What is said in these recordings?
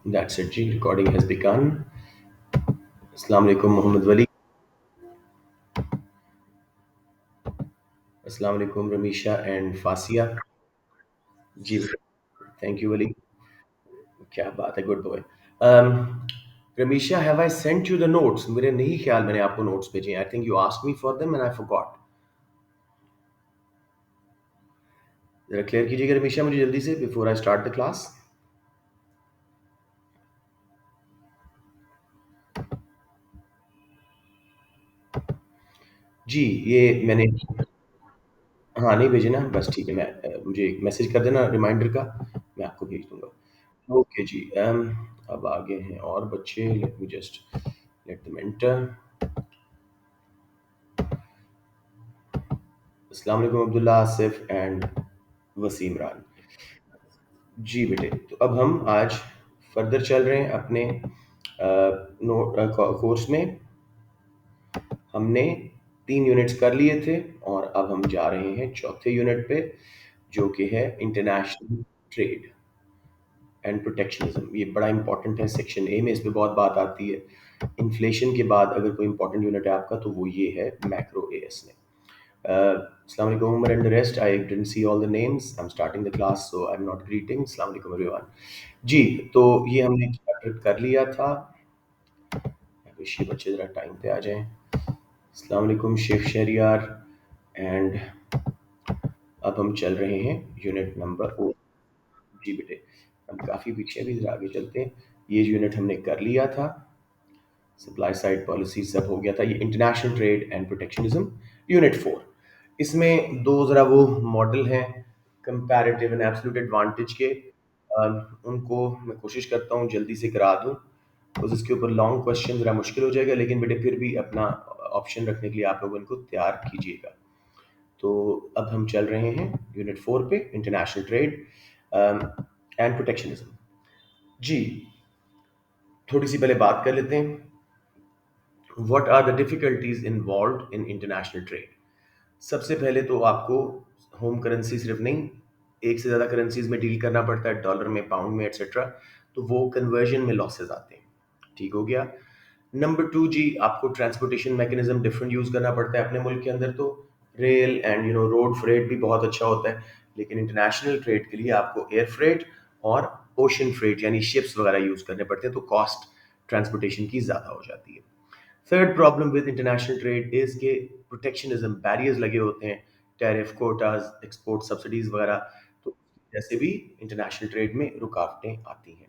That's it, G. Recording has begun. Assalamu alaikum, Muhammad Wali. Assalamu alaikum, Ramisha and Fasia. Ji, thank you, Wali. क्या बात है, good boy. Rameesha, have I sent you the notes? मेरे नहीं ख्याल मैंने आपको notes भेजे. I think you asked me for them and I forgot. जरा क्लियर कीजिएगा रमीशा मुझे जल्दी से before I start the class. जी, ये मैंने. हाँ, नहीं भेजे ना, बस ठीक है. मुझे मैसेज कर देना रिमाइंडर का, मैं आपको भेज दूंगा. ओके जी. अब आगे हैं और बच्चे. Let me just let them enter. अस्सलाम वालेकुम अब्दुल्ला, आसिफ एंड वसीम रान. जी बेटे, तो अब हम आज फर्दर चल रहे हैं अपने कोर्स में. हमने 3 यूनिट्स कर लिए थे और अब हम जा रहे हैं चौथे यूनिट पे, जो कि है इंटरनेशनल ट्रेड एंड प्रोटेक्शनिज्म. ये बड़ा इंपॉर्टेंट है. सेक्शन ए में इस पे बहुत बात आती है. इन्फ्लेशन के बाद अगर कोई इंपॉर्टेंट यूनिट है आपका तो वो ये है मैक्रो एएस में. Assalamu alaikum Umar and the rest. I didn't see all the names. I'm starting the class, so I'm not greeting. Assalamu alaikum everyone. जी, तो ये हमने चैप्टर कर लिया था. विश ये बच्चे ज़रा टाइम पे आ जाएं. अस्सलाम वालेकुम शेख शहरियार. एंड अब हम चल रहे हैं यूनिट नंबर 4. जी बेटे, हम काफ़ी पीछे भी ज़रा आगे चलते हैं. ये यूनिट हमने कर लिया था. सप्लाई साइड पॉलिसी सब हो गया था. ये international trade and protectionism unit 4. इसमें दो ज़रा वो मॉडल हैं कंपैरेटिव एंड एब्सोल्यूट एडवांटेज के. उनको मैं कोशिश करता हूँ जल्दी से करा दूँ, बिकॉज इसके ऊपर लॉन्ग क्वेश्चन ज़रा मुश्किल हो जाएगा. लेकिन बेटे फिर भी अपना ऑप्शन रखने के लिए आप लोग इनको तैयार कीजिएगा. तो अब हम चल रहे हैं यूनिट 4 पे, इंटरनेशनल ट्रेड एंड प्रोटेक्शनिज्म. जी, थोड़ी सी पहले बात कर लेते हैं. What are the difficulties involve in international trade. सबसे पहले तो आपको होम करेंसी सिर्फ नहीं, एक से ज़्यादा करेंसीज में डील करना पड़ता है, डॉलर में, पाउंड में, एट्सेट्रा. तो वो कन्वर्जन में लॉसेस आते हैं. ठीक हो गया. नंबर 2 जी, आपको ट्रांसपोर्टेशन मैकेनिज्म डिफरेंट यूज़ करना पड़ता है. अपने मुल्क के अंदर तो रेल एंड रोड फ्रेट भी बहुत अच्छा होता है, लेकिन इंटरनेशनल ट्रेड के लिए आपको एयर फ्रेट और ओशन फ्रेट यानी शिप्स वगैरह यूज़ करने पड़ते हैं. तो कॉस्ट ट्रांसपोर्टेशन की ज़्यादा हो जाती है. Third problem with international trade is के प्रोटेक्शनिज्म बैरियर्स लगे होते हैं, टैरिफ, कोटाज, एक्सपोर्ट सब्सिडीज वगैरह. तो जैसे भी इंटरनेशनल ट्रेड में रुकावटें आती हैं.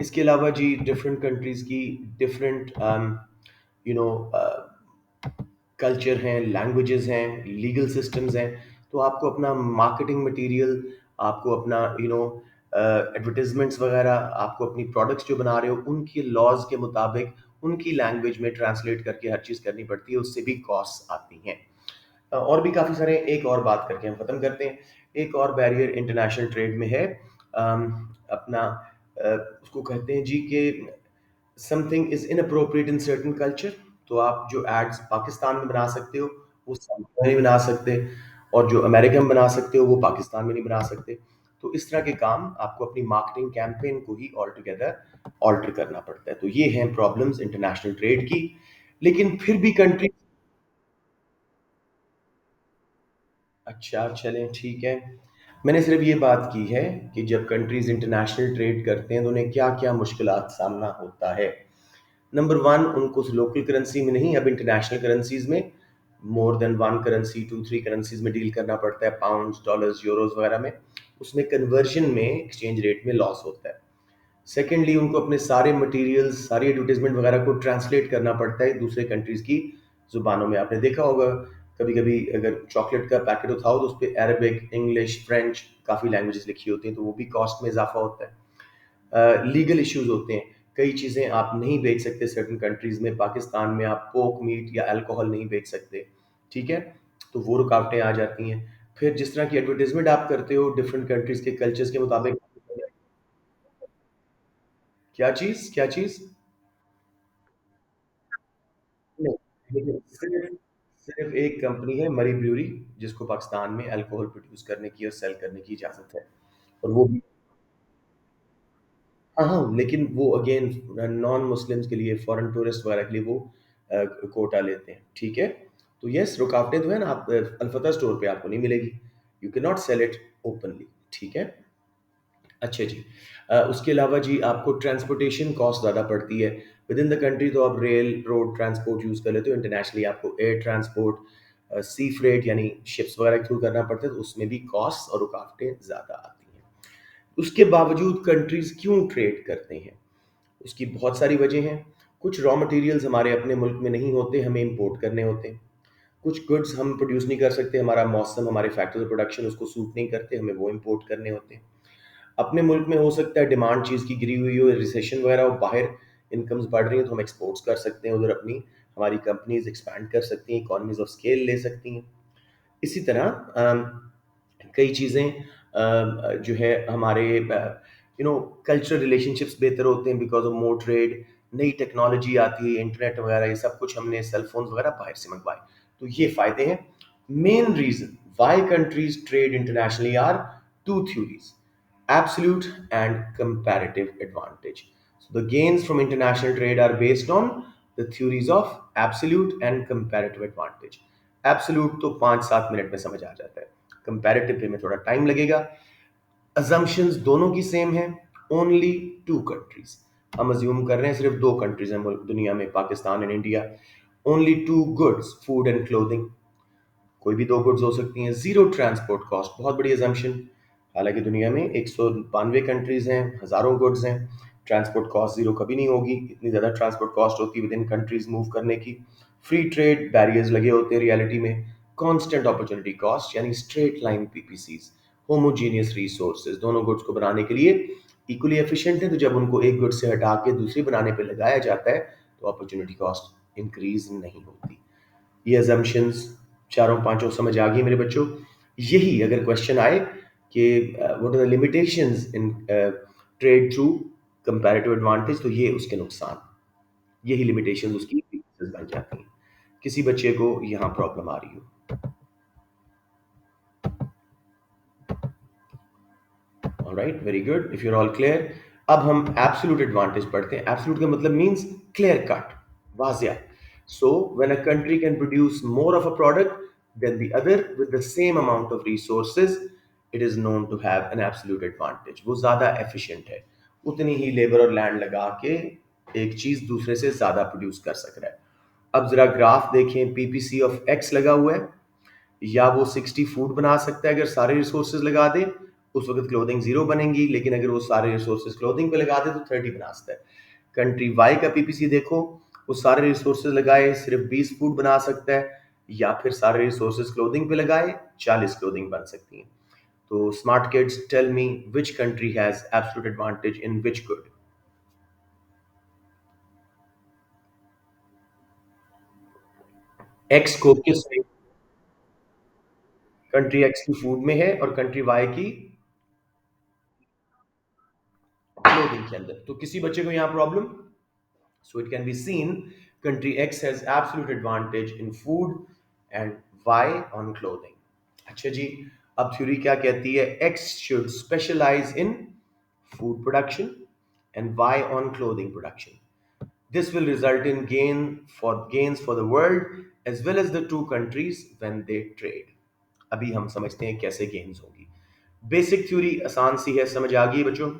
इसके अलावा जी डिफरेंट कंट्रीज की डिफरेंट यू नो कल्चर हैं, लैंग्वेजेस हैं, लीगल सिस्टम्स हैं. तो आपको अपना मार्केटिंग मटेरियल, आपको अपना एडवर्टीजमेंट्स वगैरह, आपको अपनी प्रोडक्ट्स जो बना रहे हो उनकी लॉज के मुताबिक उनकी लैंग्वेज में ट्रांसलेट करके हर चीज़ करनी पड़ती है. उससे भी कॉस्ट आती हैं. और भी काफ़ी सारे. एक और बात करके हम ख़त्म करते हैं. एक और बैरियर इंटरनेशनल ट्रेड में है अपना उसको कहते हैं जी कि something is inappropriate in certain culture. तो आप जो एड्स पाकिस्तान में बना सकते हो वो साउथ में नहीं बना सकते, और जो अमेरिका में बना सकते हो वो पाकिस्तान में नहीं बना सकते. तो इस तरह के काम आपको अपनी मार्केटिंग कैंपेन को ही ऑल टुगेदर ऑल्टर करना पड़ता है. तो ये हैं प्रॉब्लम्स इंटरनेशनल ट्रेड की. लेकिन फिर भी कंट्री. अच्छा, चलें ठीक है. मैंने सिर्फ ये बात की है कि जब कंट्रीज इंटरनेशनल ट्रेड करते हैं तो उन्हें क्या क्या मुश्किलात सामना होता है. नंबर 1, उनको लोकल करेंसी में नहीं, अब इंटरनेशनल करेंसीज में more than one currency, 2-3 currencies में डील करना पड़ता है, पाउंड्स, डॉलर्स, यूरोज वगैरह में. उसमें कन्वर्जन में एक्सचेंज रेट में लॉस होता है. सेकेंडली, उनको अपने सारे मटेरियल्स, सारी एडवर्टीजमेंट वगैरह को ट्रांसलेट करना पड़ता है दूसरे कंट्रीज की जुबानों में. आपने देखा होगा कभी कभी अगर चॉकलेट का पैकेट उठाओ तो उस पर अरबिक, इंग्लिश, फ्रेंच, काफ़ी लैंग्वेजेस लिखी होती हैं. तो वो भी कॉस्ट में इजाफा होता है. लीगल इश्यूज होते हैं. कई चीज़ें आप नहीं बेच सकते सर्टन कंट्रीज में. पाकिस्तान में आप पोक मीट या अल्कोहल नहीं बेच सकते. ठीक है. तो वो रुकावटें आ जाती हैं. फिर जिस तरह की एडवर्टीजमेंट आप करते हो डिफरेंट कंट्रीज के कल्चर्स के मुताबिक. क्या चीज़, क्या चीज़? नहीं, देखिए, सिर्फ एक कंपनी है मरी ब्रूअरी, जिसको पाकिस्तान में अल्कोहल प्रोड्यूस करने की और सेल करने की इजाज़त है. और वो भी. हाँ हाँ, लेकिन वो अगेन नॉन मुस्लिम्स के लिए, फॉरेन टूरिस्ट वगैरह के लिए वो कोटा लेते हैं, ठीक है। तो यस, रुकावटें तो है ना, आप अल्फता स्टोर पे आपको नहीं मिलेगी, you can not sell it openly, ठीक है। अच्छा जी। उसके अलावा जी आपको ट्रांसपोर्टेशन कॉस्ट ज़्यादा पड़ती है। विद इन द कंट्री तो आप रेल रोड ट्रांसपोर्ट यूज़ कर लेते हो, इंटरनेशनली आपको एयर ट्रांसपोर्ट, सी फ्रेट यानी शिप्स वगैरह के थ्रू करना पड़ता है, तो उसमें भी कॉस्ट और रुकावटें ज़्यादा आती हैं। उसके बावजूद कंट्रीज़ क्यों ट्रेड करते हैं? उसकी बहुत सारी वजह हैं। कुछ रॉ मटेरियल्स हमारे अपने मुल्क में नहीं होते, हमें इंपोर्ट करने होते हैं। कुछ गुड्स हम प्रोड्यूस नहीं कर सकते, हमारा मौसम, हमारे फैक्टर्स ऑफ प्रोडक्शन उसको सूट नहीं करते, हमें वो इंपोर्ट करने होते हैं। अपने मुल्क में हो सकता है डिमांड चीज़ की गिरी हुई हो, रिसेशन वगैरह हो, बाहर इनकम्स बढ़ रही हैं तो हम एक्सपोर्ट्स कर सकते हैं, उधर अपनी हमारी कंपनीज एक्सपैंड कर सकती हैं, इकोनॉमीज ऑफ स्केल ले सकती हैं। इसी तरह कई चीज़ें जो है हमारे कल्चरल रिलेशनशिप्स बेहतर होते हैं बिकॉज ऑफ मोर ट्रेड। नई टेक्नोलॉजी आती है, इंटरनेट वगैरह, ये सब कुछ हमने सेल फोन्स वगैरह बाहर से मंगवाए, तो ये फायदे हैं। Main reason why countries trade internationally are two theories: absolute and comparative advantage. So the gains from international trade are based on the theories of absolute and comparative advantage. Absolute तो 5-7 minute में समझ आ जाता है, comparative पे में थोड़ा time लगेगा। assumptions दोनों की सेम है, ओनली टू कंट्रीज, हम अज्यूम कर रहे हैं सिर्फ दो कंट्रीज हैं दुनिया में, Pakistan and India. Only two goods, food and clothing, कोई भी दो गुड्स हो सकती हैं। जीरो ट्रांसपोर्ट कॉस्ट, बहुत बड़ी एजम्पशन, हालांकि दुनिया में 192 कंट्रीज हैं, हजारों गुड्स हैं, ट्रांसपोर्ट कॉस्ट जीरो कभी नहीं होगी, इतनी ज़्यादा ट्रांसपोर्ट कॉस्ट होती है विद इन कंट्रीज मूव करने की। फ्री ट्रेड बैरियर्स लगे होते हैं रियलिटी में। कांस्टेंट अपॉर्चुनिटी कॉस्ट यानी स्ट्रेट लाइन पीपीसीज, होमोजीनियस रिसोर्सेज, दोनों गुड्स को बनाने के लिए इक्वली एफिशिएंट है, तो जब उनको एक गुड से हटा के दूसरी बनाने पे लगाया जाता है तो अपॉर्चुनिटी कॉस्ट इंक्रीज नहीं होती। ये अजम्पशंस चारों पांचों समझ आ गई मेरे बच्चों। यही अगर क्वेश्चन आए कि what are the limitations in trade through comparative advantage, तो ये उसके नुकसान, यही लिमिटेशंस उसकी weaknesses बन जाती हैं। किसी बच्चे को यहाँ प्रॉब्लम आ रही हो? Alright, very good, if you are all clear. अब हम एब्सोल्यूट एडवांटेज पढ़ते हैं। एब्सोल्यूट का मतलब मींस क्लियर कट, वाजिया। So when a country can produce more of a product then the other with the same amount of resources, it is known to have an absolute advantage. वो ज्यादा efficient है, उतनी ही labour और land लगा के एक चीज दूसरे से ज्यादा प्रोड्यूस कर सक रहा है। अब जरा ग्राफ देखें, पीपीसी ऑफ एक्स लगा हुआ है, या वो 60 फूड बना सकता है अगर सारे रिसोर्सेज लगा दे, उस वक्त क्लोथिंग जीरो बनेगी, लेकिन अगर वो सारे रिसोर्सेज क्लोथिंग पे लगा दे तो 30 बना सकता है। कंट्री वाई का पीपीसी देखो, वो सारे रिसोर्सेज लगाए सिर्फ 20 फूड बना सकता है, या फिर सारे रिसोर्सेज क्लोथिंग पे लगाए 40 क्लोथिंग बन सकती हैं। तो smart kids, tell me which country has absolute advantage in which good? X को किस में? कंट्री एक्स की फूड में है और कंट्री वाई की क्लोथिंग के अंदर, तो किसी बच्चे को यहाँ problem? So it can be seen country X has absolute advantage in food and Y on clothing. अच्छा जी, अब थ्योरी क्या कहती है? X should specialize in food production and Y on clothing production. This will result in gains for the world as well as the two countries when they trade. अभी हम समझते हैं कैसे गेन्स होगी। बेसिक थ्योरी आसान सी है, समझ आ गई बच्चों?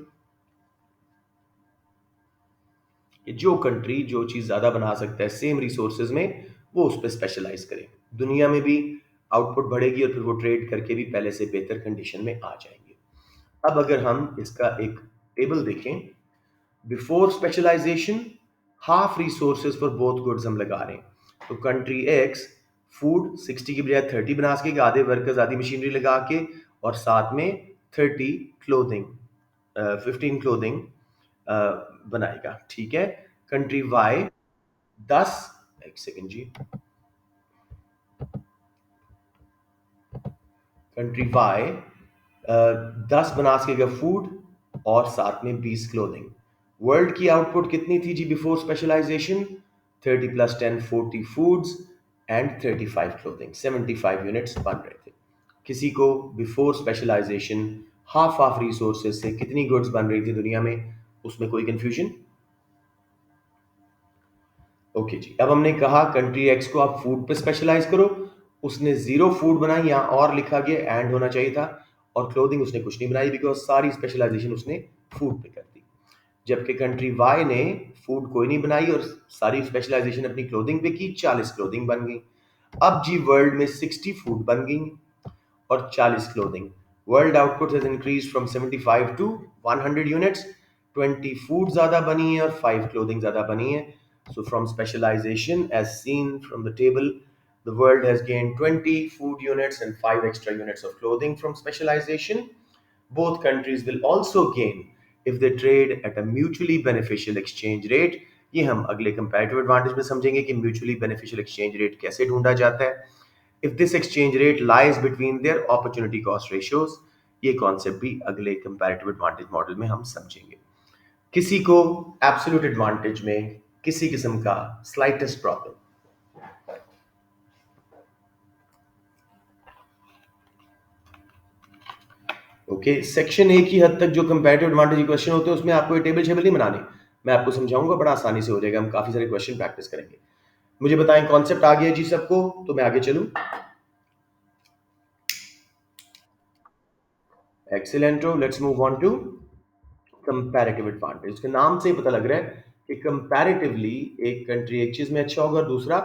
कि जो कंट्री जो चीज़ ज़्यादा बना सकता है सेम रिसोर्सेज में, वो उस पर स्पेशलाइज करे, दुनिया में भी आउटपुट बढ़ेगी और फिर वो ट्रेड करके भी पहले से बेहतर कंडीशन में आ जाएंगे। अब अगर हम इसका एक टेबल देखें, before specialisation half resources for both goods हम लगा रहे हैं, तो कंट्री एक्स फूड 60 की बजाय 30 बना सकेगा, आधे वर्कर्स आधी मशीनरी लगा के, और साथ में 30 क्लोथिंग, 15 क्लोथिंग बनाएगा, ठीक है। कंट्री वाई 10, एक सेकेंड जी, कंट्री वाई 10 बना सकेगा फूड और साथ में 20 क्लोथिंग। वर्ल्ड की आउटपुट कितनी थी जी before specialization? 30 plus 10 40 foods and 35 clothing, 75 units बन रहे थे। किसी को before specialisation half half resources से कितनी गुड्स बन रही थी दुनिया में, उसमें कोई कंफ्यूजन? ओके जी, अब हमने कहा कंट्री एक्स को आप फूड पे स्पेशलाइज करो, उसने जीरो फूड बनाई, यहाँ और लिखा गया एंड होना चाहिए था, और क्लोथिंग उसने कुछ नहीं बनाई बिकॉज सारी स्पेशलाइजेशन उसने फूड पे कर दी। जबकि कंट्री वाई ने फूड कोई नहीं बनाई और सारी स्पेशलाइजेशन अपनी क्लोथिंग पे की, 40 क्लोथिंग बन गई। अब जी वर्ल्ड में 60 फूड बन गई और 40 clothing. World output has increase from 75 to 100 units. 20 food ज्यादा बनी है और 5 क्लोथिंग ज्यादा बनी है। So from specialization, as seen from the table, the world has gained 20 food units and 5 extra units of clothing from specialization. Both countries will also gain if they trade at a mutually beneficial exchange rate. ये हम अगले comparative advantage में समझेंगे कि mutually beneficial exchange rate कैसे ढूंढा जाता है। If this exchange rate lies between their opportunity cost ratios, ये कॉन्सेप्ट भी अगले comparative advantage मॉडल में हम समझेंगे। किसी को एब्सोल्यूट एडवांटेज में किसी किस्म का slightest problem? Okay, section A की हद तक जो कंपैरेटिव एडवांटेज क्वेश्चन होते हैं उसमें आपको ये टेबल शेबल नहीं बनाने, मैं आपको समझाऊंगा, बड़ा आसानी से हो जाएगा, हम काफी सारे क्वेश्चन प्रैक्टिस करेंगे। मुझे बताएं कॉन्सेप्ट आ गया जी सबको, तो मैं आगे चलूं। एक्सीलेंटो, let's move on to comparative advantage. इसके नाम से ही पता लग रहा है कि कंपैरेटिवली एक कंट्री एक चीज में अच्छा होगा, दूसरा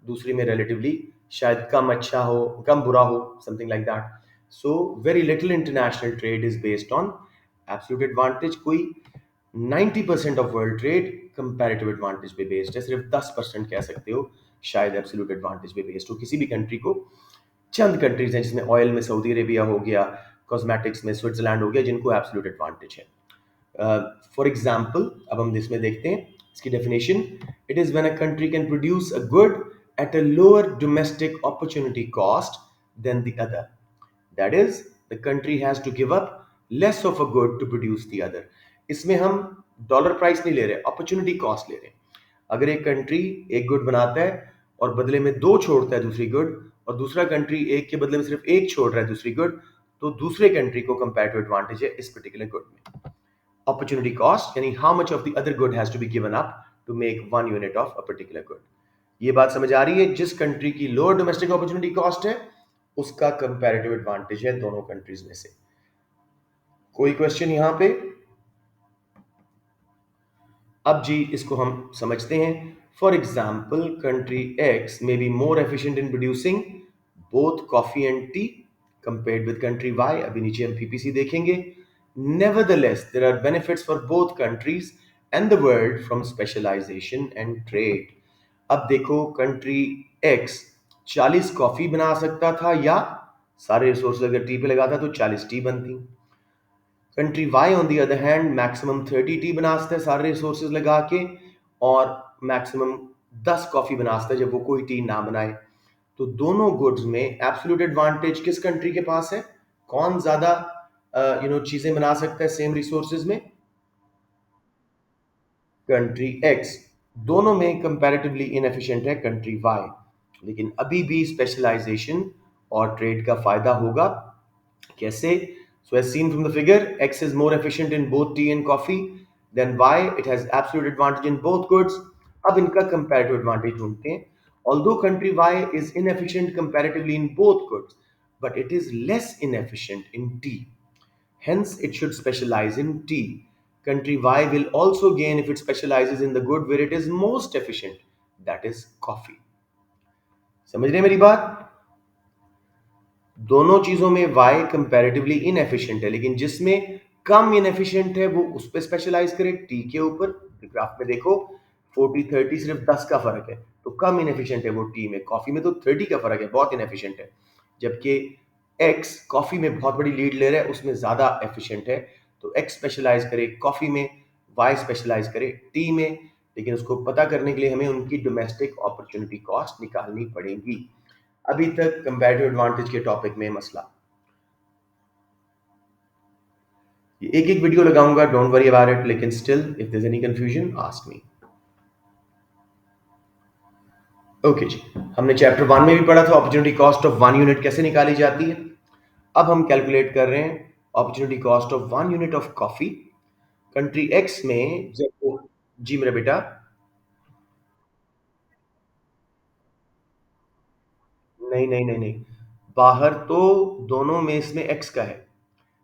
दूसरी में रिलेटिवली शायद कम अच्छा हो, कम बुरा हो, something like that. So very little international trade is based on absolute advantage. कोई 90% of world trade comparative advantage पे बेस्ड है, सिर्फ 10% कह सकते हो शायद एब्सोल्यूट एडवांटेज पे बेस्ड हो किसी भी कंट्री को। चंद कंट्रीज हैं जिसमें ऑयल में सऊदी अरेबिया हो गया, कॉस्मेटिक्स में स्विट्जरलैंड हो गया, जिनको एब्सोल्यूट एडवांटेज है। फॉर एग्जाम्पल अब हम इसमें देखते हैं इसकी definition. It is when a country can produce a good at a lower domestic opportunity cost than the other, that is the country has to give up less of a good to produce the other. इसमें हम dollar price नहीं ले रहे, opportunity cost ले रहे हैं। अगर एक कंट्री एक गुड बनाता है और बदले में दो छोड़ता है दूसरी गुड, और दूसरा कंट्री एक के बदले में सिर्फ एक छोड़ रहा है दूसरी गुड, तो दूसरे कंट्री को कंपैरेटिव एडवांटेज है इस पर्टिकुलर गुड में। Opportunity cost यानी how much of the other good has to be given up to make 1 unit of a particular good। ये बात समझ आ रही है? जिस कंट्री की लोअर डोमेस्टिक अपॉर्चुनिटी कॉस्ट है उसका कंपैरेटिव एडवांटेज है दोनों कंट्रीज में से। कोई क्वेश्चन यहां पे? अब जी इसको हम समझते हैं। For example country X may be more efficient in producing both coffee and tea compared with country Y. अभी नीचे हम पीपीसी देखेंगे। Nevertheless, there are benefits for both countries and the world from specialization and trade। अब देखो country X 40 coffee बना सकता था या सारे रिसोर्स अगर टी पे लगाता तो 40 टी बनती। Country Y on the other hand maximum 30 tea बना सकता है सारे रिसोर्सेज लगा के, और मैक्सिमम 10 कॉफी बना सकता है जब वो कोई टी ना बनाए। तो दोनों गुड्स में एब्सोल्यूट एडवांटेज किस कंट्री के पास है? कौन ज्यादा चीजें बना सकता है सेम रिसोर्सेज में? Country x. दोनों में कंपैरेटिवली इनएफिशिएंट है कंट्री वाई, लेकिन अभी भी स्पेशलाइजेशन और ट्रेड का फायदा होगा। कैसे? So as seen from the figure, X is more efficient in both tea and coffee than Y. It has absolute advantage in both goods. अब इनका comparative advantage ढूंढते हैं। Although country Y is inefficient comparatively in both goods, but it is less inefficient in tea. Hence, it should specialize in tea. Country Y will also gain if it specializes in the good where it is most efficient, that is coffee. समझ रहे हैं मेरी बात? दोनों चीजों में Y comparatively inefficient है, लेकिन जिसमें कम इनएफिशिएंट है वो उस पर स्पेशलाइज करे। टी के ऊपर ग्राफ में देखो 40-30 सिर्फ 10 का फर्क है, तो कम इनएफिशिएंट है वो टी में। कॉफी में तो 30 का फर्क है, बहुत इनएफिशिएंट है। जबकि एक्स कॉफी में बहुत बड़ी लीड ले रहा है, उसमें ज्यादा एफिशिएंट है, तो एक्स स्पेशलाइज करे कॉफी में, वाई स्पेशलाइज करे टी में। लेकिन उसको पता करने के लिए हमें उनकी डोमेस्टिक अपॉर्चुनिटी कॉस्ट निकालनी पड़ेगी। अभी तक कंपैरेटिव एडवांटेज के टॉपिक में मसला। एक एक वीडियो लगाऊंगा, डोंट वरी अबाउट इट, लेकिन still if there is any confusion ask me. Okay जी, हमने चैप्टर 1 में भी पढ़ा था अपॉर्चुनिटी कॉस्ट ऑफ 1 यूनिट कैसे निकाली जाती है। अब हम कैलकुलेट कर रहे हैं opportunity cost of 1 unit of coffee country x में जब वो, जी मेरा बेटा, नहीं नहीं नहीं नहीं, बाहर तो दोनों में इसमें एक्स का है,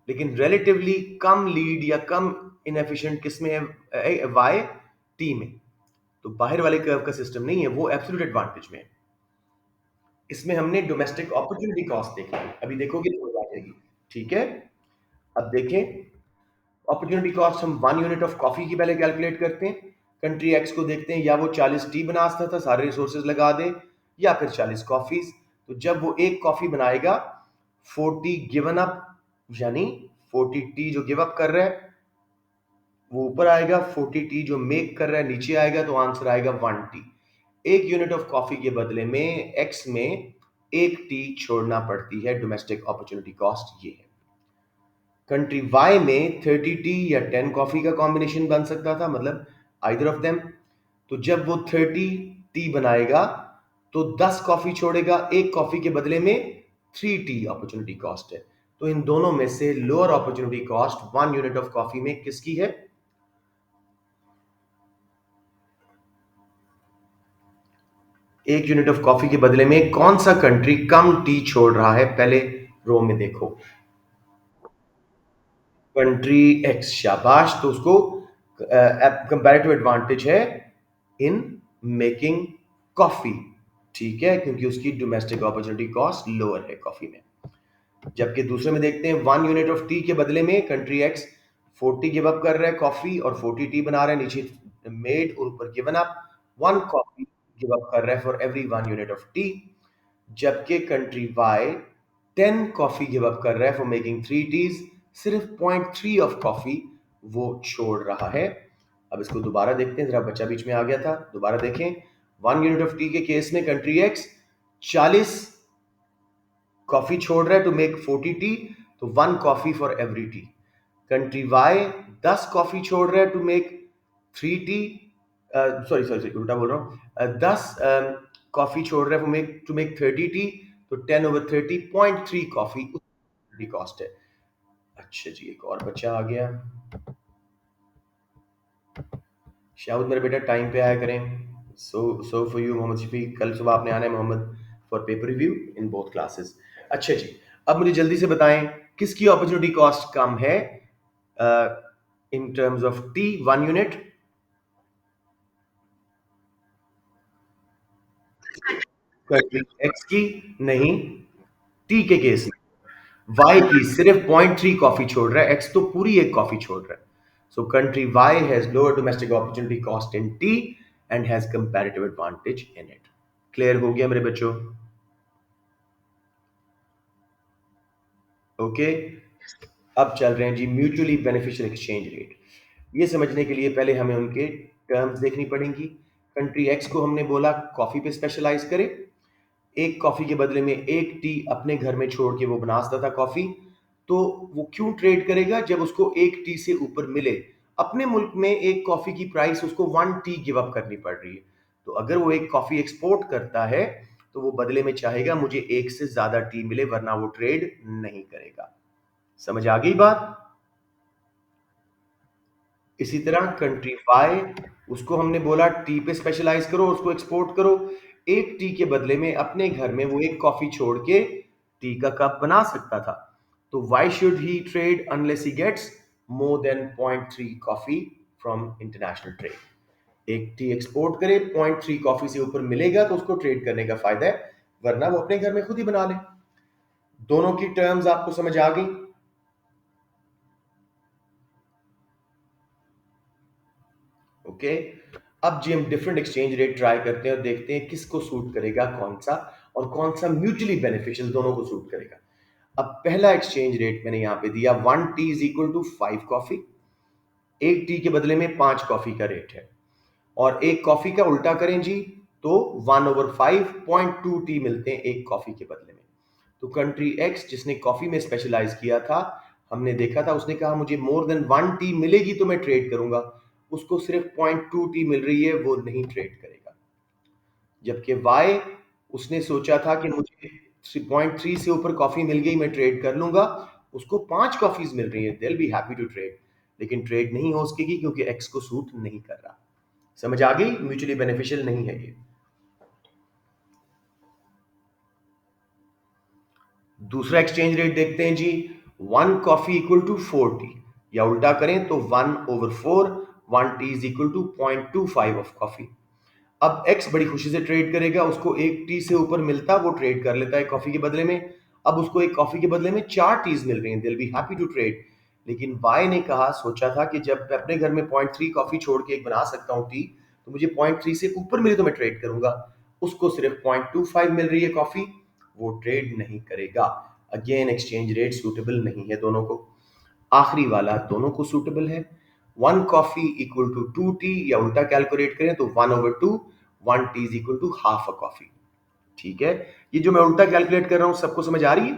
लेकिन रिलेटिवली कम लीड या कम इनएफिशिएंट किस में है, वाई टी में। तो बाहर वाले कर्व का सिस्टम नहीं है, वो एब्सोल्यूट एडवांटेज में है। इसमें हमने डोमेस्टिक अपॉर्चुनिटी कॉस्ट देखी, अभी देखोगे तो समझ आ जाएगी। ठीक है, अब देखें, अपॉर्चुनिटी कॉस्ट हम 1 यूनिट ऑफ कॉफी की पहले कैलकुलेट करते हैं। कंट्री एक्स को देखते हैं, या वो 40 टी बना सकता था, सारे रिसोर्सेज लगा दे, या फिर 40 कॉफीज। तो जब वो एक कॉफी बनाएगा, 40 गिवन अप, यानी 40 टी जो गिव अप कर रहा है वो ऊपर आएगा, 40 टी जो मेक कर रहा है नीचे आएगा, तो आंसर आएगा 1 टी। 1 यूनिट ऑफ कॉफी के बदले में एक्स में 1 टी छोड़ना पड़ती है, डोमेस्टिक अपॉर्चुनिटी कॉस्ट ये है। कंट्री वाई में 30 टी या 10 कॉफी का कॉम्बिनेशन बन सकता था, मतलब आइदर ऑफ देम। तो जब वो 30 टी बनाएगा तो 10 कॉफी छोड़ेगा, एक कॉफी के बदले में 3 टी अपॉर्चुनिटी कॉस्ट है। तो इन दोनों में से lower opportunity cost 1 unit of coffee में किसकी है? 1 यूनिट ऑफ कॉफी के बदले में कौन सा कंट्री कम टी छोड़ रहा है, पहले रो में देखो। कंट्री एक्स, शाबाश। तो उसको कंपैरेटिव एडवांटेज है इन मेकिंग कॉफी, ठीक है, क्योंकि उसकी डोमेस्टिक अपॉर्चुनिटी कॉस्ट लोअर है कॉफी में। जबकि दूसरे में देखते हैं, 1 यूनिट ऑफ टी के बदले में कंट्री एक्स 40 गिव अप कर रहा है कॉफी, और 40 टी बना रहा है, नीचे मेड और ऊपर given up. 1 coffee give up कर रहा है for every 1 unit of tea. जबकि country Y 10 coffee give up कर रहा है फॉर मेकिंग 3 टीज, सिर्फ 0.3 ऑफ कॉफी वो छोड़ रहा है। अब इसको दोबारा देखते हैं, जरा बच्चा बीच में आ गया था, दोबारा देखें। 1 यूनिट ऑफ टी के केस में कंट्री एक्स 40 कॉफी छोड़ रहा है टू मेक 40 टी, तो 1 coffee for every tea. Country Y 10 coffee छोड़ रहा है to make 3 tea, sorry sorry sorry, उल्टा बोल रहा हूँ, 10 कॉफी छोड़ रहा है टू मेक 30 टी, तो 10/30 0.3 कॉफी उसकी कॉस्ट है। अच्छा जी, एक और बच्चा आ गया, शाहुद मेरे बेटा टाइम पे आया करें। So for you Mohammad Shafiq, कल सुबह आपने आना है Mohammad for paper review in both classes. अच्छा जी, अब मुझे जल्दी से बताएं, किसकी अपॉर्चुनिटी कॉस्ट कम है in terms of T 1 unit? X की नहीं, टी के केस में वाई की सिर्फ 0.3 कॉफी छोड़ रहा है, एक्स तो पूरी एक कॉफी छोड़ रहा है। So country Y has lower domestic opportunity cost in tea and has comparative advantage in it. Clear हो गया मेरे बच्चों? ओके, अब चल रहे हैं जी म्यूचुअली बेनिफिशियल एक्सचेंज रेट। ये समझने के लिए पहले हमें उनके टर्म्स देखनी पड़ेंगी। कंट्री एक्स को हमने बोला कॉफी पे स्पेशलाइज करे, एक कॉफी के बदले में 1 टी अपने घर में छोड़ के वो बना सकता था कॉफी। तो वो क्यों ट्रेड करेगा जब उसको 1 टी से ऊपर मिले? अपने मुल्क में एक कॉफी की प्राइस उसको 1 टी गिव अप करनी पड़ रही है। तो अगर वो एक कॉफी एक्सपोर्ट करता है तो वो बदले में चाहेगा मुझे एक से ज्यादा टी मिले, वरना वो ट्रेड नहीं करेगा। समझ आ गई बात? इसी तरह कंट्री वाई, उसको हमने बोला टी पे स्पेशलाइज करो, उसको एक्सपोर्ट करो। 1 टी के बदले में अपने घर में वो एक कॉफी छोड़ के टी का कप बना सकता था। तो why should he trade unless he gets more than 0.3 coffee from international trade? एक टी एक्सपोर्ट करे, 0.3 कॉफी से ऊपर मिलेगा तो उसको ट्रेड करने का फायदा है, वरना वो अपने घर में खुद ही बना ले। दोनों की टर्म्स आपको समझ आ गई? ओके, अब जी हम डिफरेंट एक्सचेंज रेट ट्राई करते हैं और देखते हैं किसको सूट करेगा कौन सा, और कौन सा म्यूचुअली बेनिफिशियल दोनों को सूट करेगा। अब पहला एक्सचेंज रेट मैंने यहां पे दिया, 1 tea is equal to 5 coffee. 1 tea के बदले में 5 कॉफी का रेट है, और एक कॉफी का उल्टा करें जी तो 1/5 0.2 टी मिलते हैं एक कॉफी के बदले में। तो कंट्री एक्स जिसने कॉफी में स्पेशलाइज किया था, हमने देखा था उसने कहा मुझे मोर देन 1 टी मिलेगी तो मैं ट्रेड करूंगा, उसको सिर्फ 0.2 टी मिल रही है, वो नहीं ट्रेड करेगा। जबकि वाई, उसने सोचा था कि मुझे 3.3 से ऊपर कॉफी मिल गई मैं ट्रेड कर लूंगा, उसको 5 कॉफीज मिल रही है, दिल बी हैप्पी टू ट्रेड। लेकिन ट्रेड नहीं हो सकेगी क्योंकि एक्स को सूट नहीं कर रहा। समझ आ गई? म्यूचुअली बेनिफिशियल नहीं है ये। दूसरा एक्सचेंज रेट देखते हैं जी। 1 कॉफी इक्वल टू 4 टी, या उल्टा करें तो 1/4, 1 tea is equal to 0.25 of coffee. अब एक्स बड़ी खुशी से ट्रेड करेगा, उसको 1 टी से ऊपर मिलता वो ट्रेड कर लेता है कॉफी के बदले में। अब उसको एक कॉफी के बदले में 4 टीज मिल रही हैं, दिल बी हैप्पी टू ट्रेड। लेकिन वाई ने कहा, सोचा था कि जब मैं अपने घर में 0.3 कॉफी छोड़ के एक बना सकता हूँ टी, तो मुझे 0.3 से ऊपर मिले तो मैं ट्रेड करूंगा। उसको सिर्फ 0.25 मिल रही है कॉफी, वो ट्रेड नहीं करेगा। अगेन एक्सचेंज रेट सूटेबल नहीं है दोनों को। आखिरी वाला दोनों को सूटेबल है। 1 कॉफी इक्वल टू 2 टी, या उल्टा कैलकुलेट करें तो 1/2, 1 tea is equal to half a coffee. ठीक है, ये जो मैं उल्टा कैलकुलेट कर रहा हूं सबको समझ आ रही है?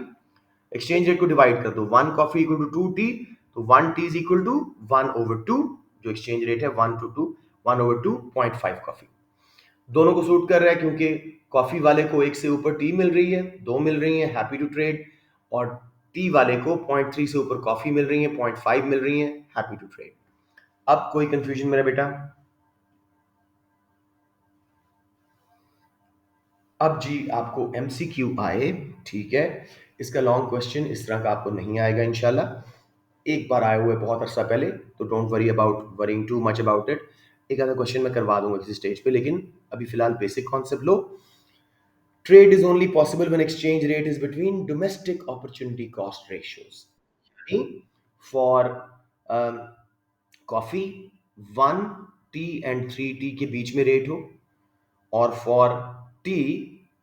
एक्सचेंज रेट को डिवाइड कर दो, 1 कॉफी इक्वल टू 2 टी, तो 1 टी इज इक्वल टू 1/2, जो एक्सचेंज रेट है 1/2 कॉफी। दोनों को सूट कर रहा है क्योंकि कॉफी वाले को एक से ऊपर टी मिल रही है, दो मिल रही है, हैप्पी टू ट्रेड। और टी वाले को 0.3 से ऊपर कॉफी मिल रही है, 0.5 मिल रही है, हैप्पी टू ट्रेड। अब कोई कंफ्यूजन मेरा बेटा? अब जी आपको एमसीक्यू आए, ठीक है। इसका लॉन्ग क्वेश्चन इस तरह का आपको नहीं आएगा इंशाल्लाह। एक बार आए हुए बहुत अरसा पहले, तो don't worry about worrying too much about it. एक आधा क्वेश्चन मैं करवा दूंगा किसी स्टेज पे, लेकिन अभी फिलहाल basic concept low. Trade is only possible when exchange rate is between domestic opportunity cost ratios. यानी for coffee 1 T and 3 T के बीच में रेट हो, और for टी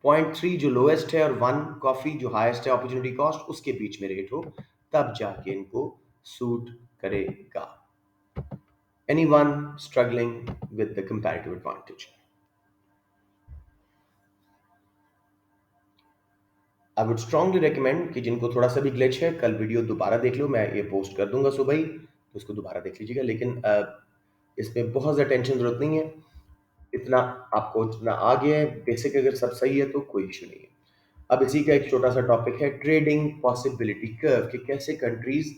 0.3 जो लोएस्ट है और 1 कॉफी जो हाईएस्ट है अपॉर्चुनिटी कॉस्ट, उसके बीच में रेट हो, तब जाके इनको सूट करेगा। Anyone struggling with the comparative advantage? I would strongly recommend कि जिनको थोड़ा सा भी ग्लिच है, कल वीडियो दोबारा देख लो, मैं ये पोस्ट कर दूंगा सुबह ही, तो उसको दोबारा देख लीजिएगा। लेकिन इसमें बहुत ज़्यादा टेंशन जरूरत नहीं है, इतना आपको जितना आ गया है बेसिक, अगर सब सही है तो कोई इशू नहीं है। अब इसी का एक छोटा सा टॉपिक है ट्रेडिंग पॉसिबिलिटी कर्व, कि कैसे कंट्रीज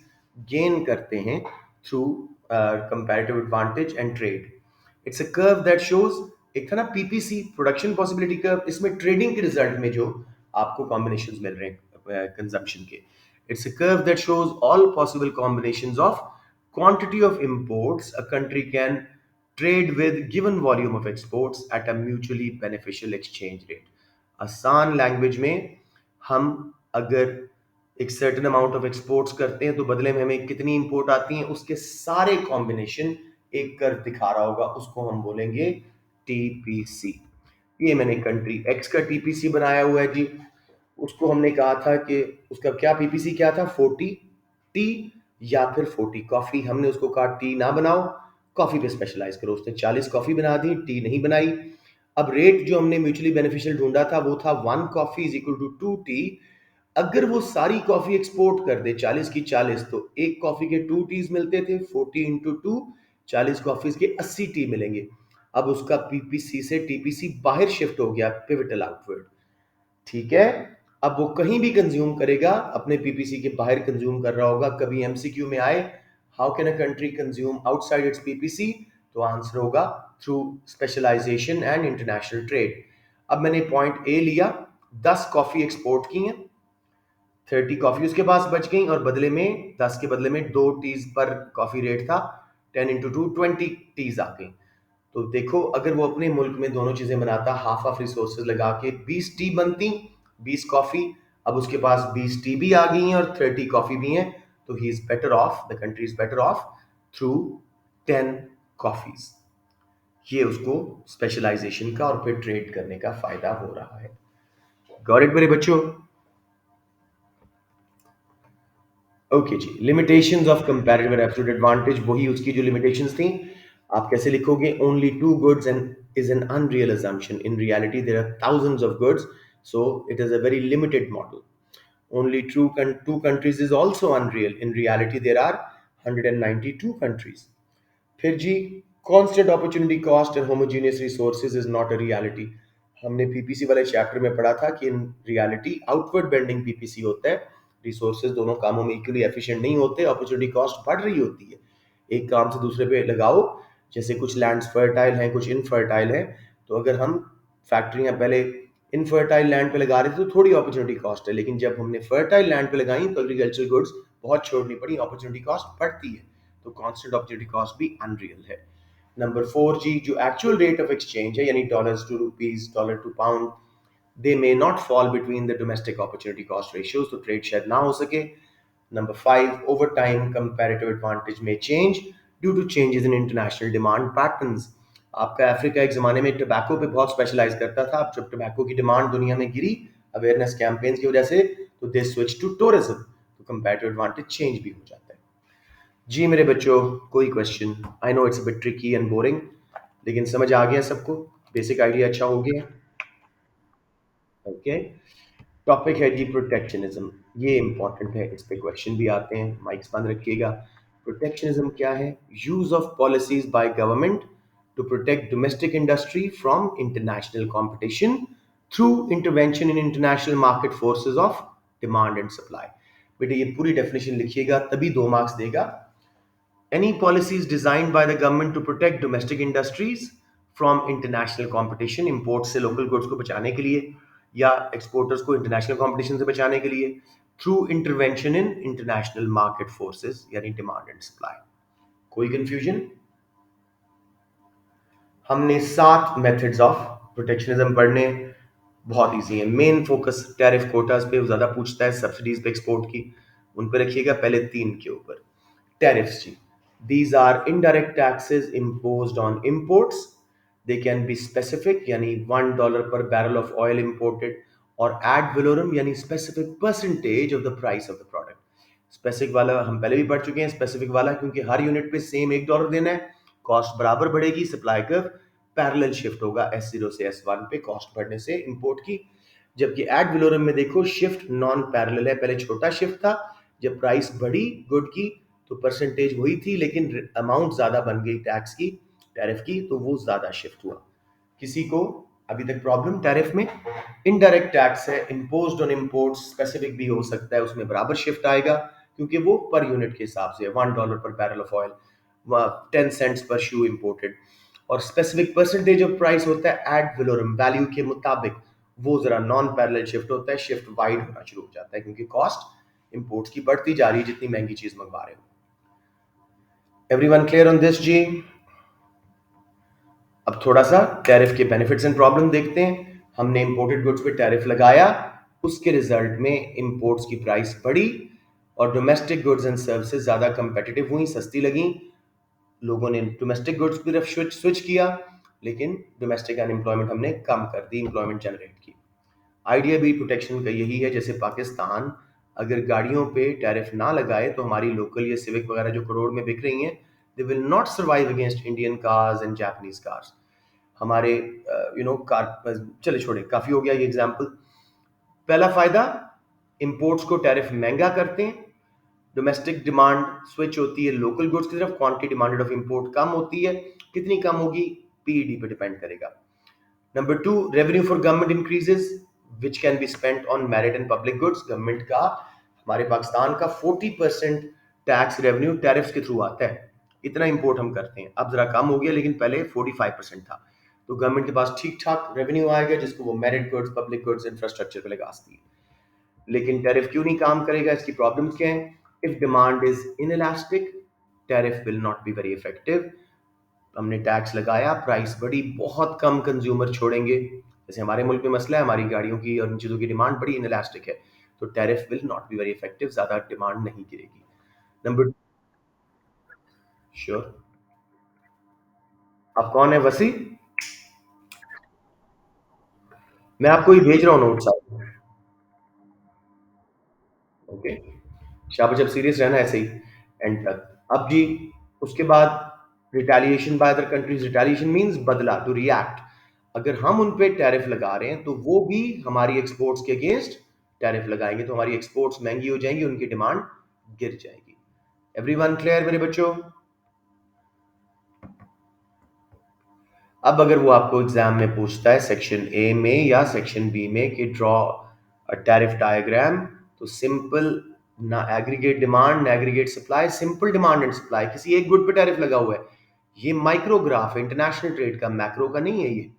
गेन करते हैं through comparative advantage and trade. It's a curve that shows, एक था ना पीपीसी प्रोडक्शन पॉसिबिलिटी कर्व, इसमें ट्रेडिंग के रिजल्ट में जो आपको कॉम्बिनेशंस मिल रहे हैं कंजम्पशन के। It's a curve that shows all possible combinations of quantity of imports a country can trade with given volume of exports at a mutually beneficial exchange rate. आसान language में, हम अगर एक सर्टेन अमाउंट ऑफ एक्सपोर्ट्स करते हैं तो बदले में हमें कितनी इंपोर्ट आती हैं, उसके सारे कॉम्बिनेशन एक कर्व दिखा रहा होगा, उसको हम बोलेंगे टीपीसी। ये मैंने कंट्री एक्स का टीपीसी बनाया हुआ है जी। उसको हमने कहा था कि उसका क्या पीपीसी क्या था, 40 टी या फिर 40 कॉफी। हमने उसको कहा टी ना बनाओ, कॉफी पे स्पेशलाइज करो। उसने 40 कॉफी बना दी, टी नहीं बनाई। अब रेट जो हमने म्यूचुअली बेनिफिशियल ढूंढा था वो था 1 coffee is equal to 2 tea. अगर वो सारी कॉफी एक्सपोर्ट कर दे 40 की 40, तो एक कॉफी के 2 टीज मिलते थे, 40 × 2, 40 कॉफीज के 80 टी मिलेंगे। अब उसका पीपीसी से टीपीसी बाहर शिफ्ट हो गया, पिवटल आउटवर्ड। ठीक है, अब वो कहीं भी कंज्यूम करेगा, अपने पीपीसी के बाहर कंज्यूम कर रहा होगा। कभी एमसीक्यू में आए, how can a country consume outside its PPC, तो आंसर होगा through specialisation and international trade. अब मैंने पॉइंट ए लिया, 10 कॉफी एक्सपोर्ट की हैं, 30 कॉफी उसके पास बच गई, और बदले में 10 के बदले में 2 टीज पर कॉफी रेट था, 10 × 2 20 टीज आ गई। तो देखो, अगर वो अपने मुल्क में दोनों चीजें बनाता, हाफ ऑफ रिसोर्सेज लगा के 20 टी बनती, 20 कॉफी। अब उसके पास 20 टी भी आ गई हैं और 30 कॉफी भी हैं, तो he is better of, the country is better of through 10 coffees. ये उसको स्पेशलाइजेशन का और फिर ट्रेड करने का फायदा हो रहा है। गॉट इट मेरे बच्चों? ओके जी, limitations of comparative and absolute advantage, वही उसकी जो लिमिटेशंस थी। आप कैसे लिखोगे? Only two goods and is an unreal assumption. In reality there are thousands of goods, so it is a very limited model. Only two countries is also unreal. In reality there are 192 countries. फिर जी, constant opportunity cost and homogeneous resources is not a reality. हमने PPC वाले chapter में पढ़ा था कि in reality outward bending PPC होता है, रिसोर्सेज दोनों कामों में इक्वली एफिशिएंट नहीं होते, अपॉर्चुनिटी कॉस्ट बढ़ रही होती है। एक काम से दूसरे पे लगाओ। जैसे कुछ लैंड्स फर्टाइल हैं, कुछ इनफर्टाइल हैं, तो अगर हम फैक्ट्रियां पहले इनफर्टाइल लैंड पे लगा रहे थे तो थोड़ी अपॉर्चुनिटी कॉस्ट है, लेकिन जब हमने फर्टाइल लैंड पे लगाई तो एग्रीकल्चरल गुड्स बहुत छोड़नी पड़ी, अपॉर्चुनिटी कॉस्ट बढ़ती है, तो कांस्टेंट अपॉर्चुनिटी कॉस्ट भी अनरियल है। नंबर 4 जी, जो एक्चुअल रेट ऑफ एक्सचेंज है, यानी dollars to rupees, dollar to pound, they may not fall between the domestic opportunity cost ratios, तो ट्रेड शायद ना हो सके। Number 5, over time, comparative advantage may change due to changes in international demand patterns. आपका Africa एक ज़माने में tobacco पे बहुत स्पेशलाइज करता था, अब जब टबैको की डिमांड दुनिया में गिरी अवेयरनेस कैंपेन्स की वजह से, तो दे स्विच टू टूरिज्म, तो कंपैरेटिव एडवांटेज चेंज भी हो जाता है। जी मेरे बच्चों, कोई question? I know it's a bit tricky and boring, लेकिन समझ आ गया सबको? बेसिक आइडिया अच्छा हो गया? ओके। टॉपिक है जी प्रोटेक्शनिज्म, ये इंपॉर्टेंट है, इस पे क्वेश्चन भी आते हैं, माइक्स बंद रखिएगा। प्रोटेक्शनिज्म क्या है? Use of policies by government to protect domestic industry from international competition through intervention in international market forces of demand and supply. बेटे ये पूरी डेफिनेशन लिखिएगा, तभी 2 मार्क्स देगा। Any policies designed by the government to protect domestic industries from international competition, import से local goods को बचाने के लिए या exporters को international competition से बचाने के लिए, through intervention in international market forces यानी demand and supply। कोई confusion? हमने 7 मेथड्स ऑफ प्रोटेक्शनिज्म पढ़ने, बहुत इजी है। मेन फोकस टैरिफ कोटास पे ज्यादा पूछता है, सब्सिडीज पे एक्सपोर्ट की, उन पे रखिएगा पहले 3 के ऊपर। टैरिफ्स जी, these are indirect taxes imposed on imports, they can be specific यानी $1 per barrel of oil imported, और एड वलोरम यानी specific percentage of the price of the product. Specific वाला हम पहले भी पढ़ चुके हैं, स्पेसिफिक वाला क्योंकि हर यूनिट पे सेम $1 देना है, कॉस्ट बराबर बढ़ेगी, सप्लाई कर्व पैरेलल शिफ्ट होगा S0 से S1 पे कॉस्ट बढ़ने से इंपोर्ट की। जबकि एड वलोरम में देखो शिफ्ट नॉन पैरेलल है, पहले छोटा शिफ्ट था, जब प्राइस बढ़ी गुड की तो परसेंटेज वही थी, लेकिन अमाउंट ज्यादा बन गई टैक्स की, टैरिफ की, तो वो ज्यादा शिफ्ट हुआ। किसी को अभी तक प्रॉब्लम टैरिफ में? इनडायरेक्ट टैक्स है, इम्पोज्ड ऑन इंपोर्ट, स्पेसिफिक भी हो सकता है, उसमें बराबर शिफ्ट आएगा क्योंकि वो पर यूनिट के हिसाब से है। $1 per barrel of oil, 10 cents per shoe imported, और स्पेसिफिक परसेंटेज ऑफ प्राइस होता है एड वलोरम, वैल्यू के मुताबिक, वो जरा नॉन पैरेलल शिफ्ट होता है, शिफ्ट वाइड होना शुरू हो जाता है क्योंकि कॉस्ट इंपोर्ट्स की बढ़ती जा रही है जितनी महंगी चीज मंगवा रहे हो। एवरीवन क्लियर ऑन दिस जी? अब थोड़ा सा टैरिफ के बेनिफिट्स एंड प्रॉब्लम देखते हैं। हमने इंपोर्टेड गुड्स पे टैरिफ लगाया, उसके रिजल्ट में इंपोर्ट्स की प्राइस बढ़ी और डोमेस्टिक गुड्स एंड सर्विसेज ज्यादा कंपेटिटिव हुई, सस्ती लगी, लोगों ने डोमेस्टिक गुड्स की तरफ स्विच किया, लेकिन डोमेस्टिक अनएम्प्लॉयमेंट हमने कम कर दी, एम्प्लॉयमेंट जनरेट की। आइडिया भी प्रोटेक्शन का यही है, जैसे पाकिस्तान अगर गाड़ियों पे टैरिफ ना लगाए तो हमारी लोकल या सिविक वगैरह जो करोड़ में बिक रही हैं, they will not survive against Indian cars and Japanese cars. हमारे कार, चले छोड़े, काफी हो गया ये एग्जाम्पल। पहला फायदा, इंपोर्ट्स को टैरिफ महंगा करते हैं, डोमेस्टिक डिमांड स्विच होती है लोकल गुड्स की तरफ, क्वांटिटी डिमांडेड ऑफ इंपोर्ट कम होती है, कितनी कम होगी पीईडी पे डिपेंड करेगा। Number 2, revenue for government increases which can be spent on merit and public goods. Government का, हमारे पाकिस्तान का 40% टैक्स रेवेन्यू टैरिफ्स के थ्रू आता है, इतना इंपोर्ट हम करते हैं, अब जरा कम हो गया लेकिन पहले 45% था, तो गवर्नमेंट के पास ठीक ठाक रेवेन्यू आएगा जिसको वो merit goods, public goods, infrastructure पे लगा सकती है। लेकिन टैरिफ क्यों नहीं काम करेगा, इसकी प्रॉब्लम्स क्या है? If demand is inelastic, tariff will not be very effective. हमने टैक्स लगाया, प्राइस बढ़ी, बहुत कम कंज्यूमर छोड़ेंगे, जैसे हमारे मुल्क में मसला है, हमारी गाड़ियों की और इन चीज़ों की डिमांड बड़ी इनइलास्टिक है, तो tariff will not be very effective, ज़्यादा डिमांड नहीं गिरेगी। Number, sure. आप कौन है वसी? मैं आपको ही भेज रहा हूँ नोट्स आप। ओके, शाबाश, जब सीरियस रहना ऐसे ही एंड तक। अब जी, उसके बाद retaliation by other countries, retaliation means बदला, टू रिएक्ट। अगर हम उन पे टैरिफ लगा रहे हैं तो वो भी हमारी एक्सपोर्ट्स के अगेंस्ट टैरिफ लगाएंगे, तो हमारी एक्सपोर्ट्स महंगी हो जाएंगी, उनकी डिमांड गिर जाएगी। एवरीवन क्लियर मेरे बच्चों? अब अगर वो आपको एग्जाम में पूछता है सेक्शन ए में या सेक्शन बी में कि ड्रॉ अ टैरिफ डायग्राम, तो सिंपल ना एग्रीगेट डिमांड ना aggregate supply, simple demand and supply. किसी एक गुड पे टैरिफ लगा हुआ है। ये माइक्रोग्राफ है इंटरनेशनल ट्रेड का, मैक्रो का नहीं है ये।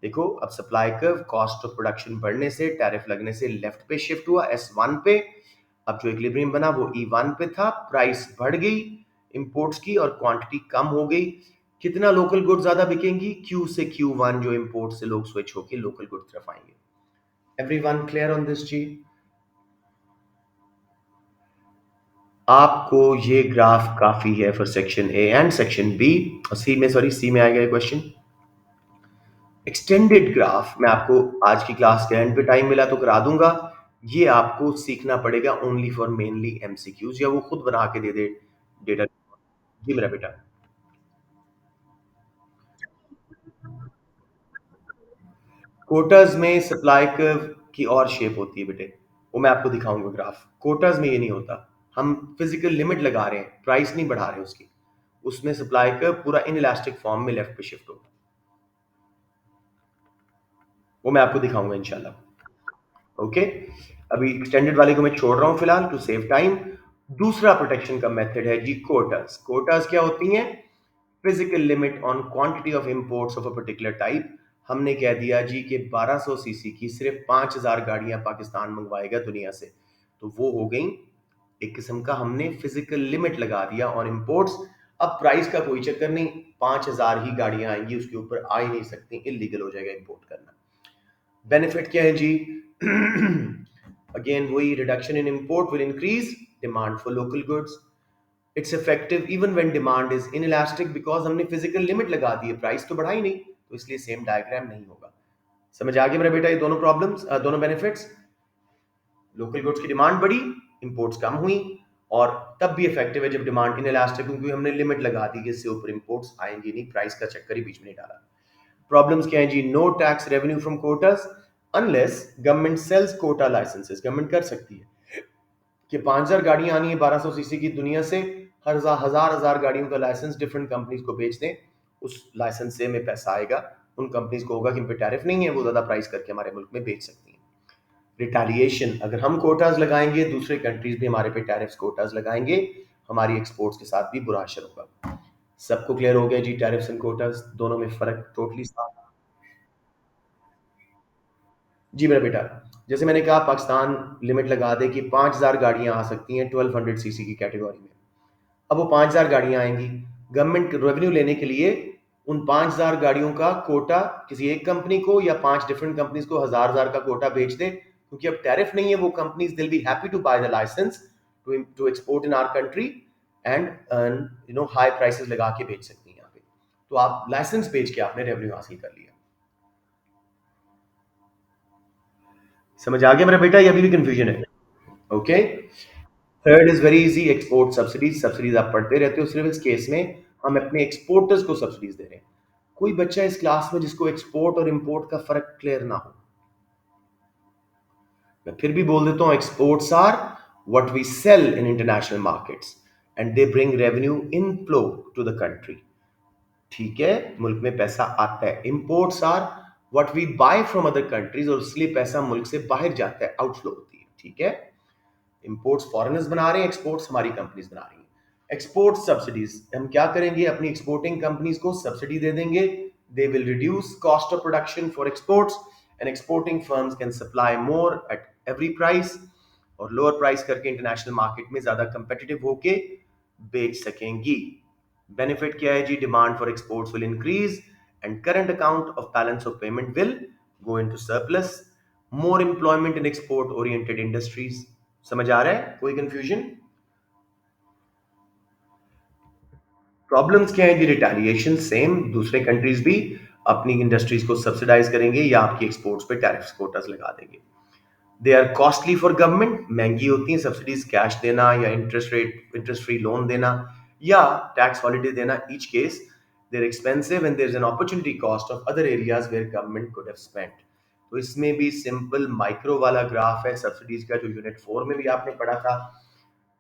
देखो अब supply curve cost of production बढ़ने से, टैरिफ लगने से लेफ्ट पे शिफ्ट हुआ S1 पे। अब जो इक्विलिब्रियम बना वो E1 पे था, प्राइस बढ़ गई इंपोर्ट्स की और क्वांटिटी कम हो गई। कितना लोकल गुड ज्यादा बिकेंगी? Q से Q1 जो इंपोर्ट से लोग स्विच होके लोकल गुड तरफ आएंगे। एवरीवन क्लियर ऑन दिस जी? आपको ये ग्राफ काफी है for section A and section B. C में, सॉरी सी में आएगा क्वेश्चन एक्सटेंडेड ग्राफ। मैं आपको आज की क्लास के एंड पे टाइम मिला तो करा दूंगा। ये आपको सीखना पड़ेगा ओनली फॉर मेनली एमसीक्यूज, या वो खुद बना के दे दे डेटा। जी मेरा बेटा। कोटाज में सप्लाई कर्व की और शेप होती है बेटे, वो मैं आपको दिखाऊंगा ग्राफ। कोटाज में ये नहीं होता। हम फिजिकल लिमिट लगा रहे हैं, प्राइस नहीं बढ़ा रहे उसकी। उसमें सप्लाई कर्व पूरा इन इलास्टिक फॉर्म में लेफ्ट पे शिफ्ट होगा। वो मैं आपको दिखाऊंगा इंशाल्लाह। ओके, अभी एक्सटेंडेड वाले को मैं छोड़ रहा हूं फिलहाल टू सेव टाइम। दूसरा प्रोटेक्शन का मेथड है जी कोटास। कोटास क्या होती हैं? Physical limit on quantity of imports of a particular type. हमने कह दिया जी कि 1200 सीसी की सिर्फ 5000 गाड़ियां पाकिस्तान मंगवाएगा दुनिया से, तो वो हो गई एक किस्म का, हमने फिजिकल लिमिट लगा दिया और इंपोर्ट्स। अब प्राइस का कोई चक्कर नहीं, 5000 ही गाड़ियां आएंगी, उसके ऊपर आ ही नहीं सकती, इलीगल हो जाएगा इंपोर्ट करना। बेनिफिट क्या है जी? अगेन वही, reduction in import will increase demand for local goods. It's effective even when demand is inelastic, because हमने फिजिकल लिमिट लगा दी है, प्राइस तो बढ़ा ही नहीं, तो इसलिए सेम डायग्राम नहीं होगा। समझ आ गया मेरा बेटा? ये दोनों प्रॉब्लम्स, दोनों बेनिफिट्स। लोकल गुड्स की डिमांड बढ़ी, इंपोर्ट्स कम हुई, और तब भी इफेक्टिव है जब डिमांड इनइलास्टिक, क्योंकि हमने लिमिट लगा दी कि इससे ऊपर इंपोर्ट्स आएंगे नहीं, प्राइस का चक्कर ही बीच में नहीं डाला। प्रॉब्लम्स क्या है जी? No tax revenue from quotas unless government sells quota licences. Government कर सकती है कि 5000 गाड़ियां आनी है 1200 सीसी की दुनिया से, हर हजार हजार गाड़ियों का लाइसेंस डिफरेंट कंपनीज को बेच दें, उस लाइसेंस से में पैसा आएगा। उन कंपनीज को होगा कि इन पे टैरिफ नहीं है, वो ज्यादा प्राइस करके हमारे मुल्क में बेच सकती हैं। रिटेलिएशन, अगर हम कोटाज लगाएंगे दूसरे कंट्रीज भी हमारे पे टैरिफ कोटाज लगाएंगे, हमारी एक्सपोर्ट्स के साथ भी बुरा असर होगा। सबको क्लियर हो गया जी? टैरिफ्स एंड कोटाज दोनों में फर्क टोटली साफ। जी मेरा बेटा, जैसे मैंने कहा पाकिस्तान लिमिट लगा दे कि 5000 गाड़ियां आ सकती हैं 1200 सीसी की कैटेगरी में। अब वो 5000 गाड़ियां आएंगी, गवर्नमेंट रेवेन्यू लेने के लिए उन 5000 गाड़ियों का कोटा किसी एक कंपनी को या 5 डिफरेंट कंपनीज को हजार हजार का कोटा बेच दे, क्योंकि अब टैरिफ नहीं है, वो companies will be happy to buy the licence to export in our country and earn high prices लगा के बेच सकती हैं यहाँ पे। तो आप लाइसेंस बेच के आपने रेवेन्यू हासिल कर लिया। समझ आ गया मेरा बेटा, या अभी भी कंफ्यूजन है? Okay. Third is very easy, export subsidies. Subsidies आप पढ़ते रहते हो, सिर्फ इस केस में हम अपने एक्सपोर्टर्स को सब्सिडीज दे रहे हैं। कोई बच्चा इस क्लास में जिसको एक्सपोर्ट और इंपोर्ट का फर्क क्लियर ना हो? मैं फिर भी बोल देता हूं, exports are what we sell in international markets and they bring revenue inflow to the country. ठीक है, मुल्क में पैसा आता है। Imports are what we buy from other countries, और इसलिए पैसा मुल्क से बाहर जाता है, आउटफ्लो होती है। ठीक है, इंपोर्ट्स फॉरेनर्स बना रहे हैं, एक्सपोर्ट्स हमारी कंपनीज बना रही हैं। एक्सपोर्ट सब्सिडीज, हम क्या करेंगे? अपनी एक्सपोर्टिंग कंपनीज को सब्सिडी दे देंगे। They will reduce cost of production for exports and exporting firms can supply more at every price, और लोअर प्राइस करके इंटरनेशनल मार्केट में ज्यादा कंपेटिटिव होके बेच सकेंगी। बेनिफिट क्या है जी? Demand for exports will increase and current account of balance of payment will go into surplus. More employment in export oriented industries. समझ आ रहा है? कोई कंफ्यूजन? प्रॉब्लम्स क्या है जी? रिटेलिएशन सेम, दूसरे कंट्रीज भी अपनी इंडस्ट्रीज को सब्सिडाइज करेंगे या आपकी एक्सपोर्ट्स पे टैरिफ कोटास लगा देंगे। They are costly for government, महंगी होती हैं सब्सिडीज, कैश देना या इंटरेस्ट फ्री लोन देना या टैक्स हॉलिडे देना, each case they are expensive and there is an opportunity cost of other areas where government could have spent. तो इसमें भी सिंपल माइक्रो वाला ग्राफ है सब्सिडीज का, जो यूनिट 4 में भी आपने पढ़ा था।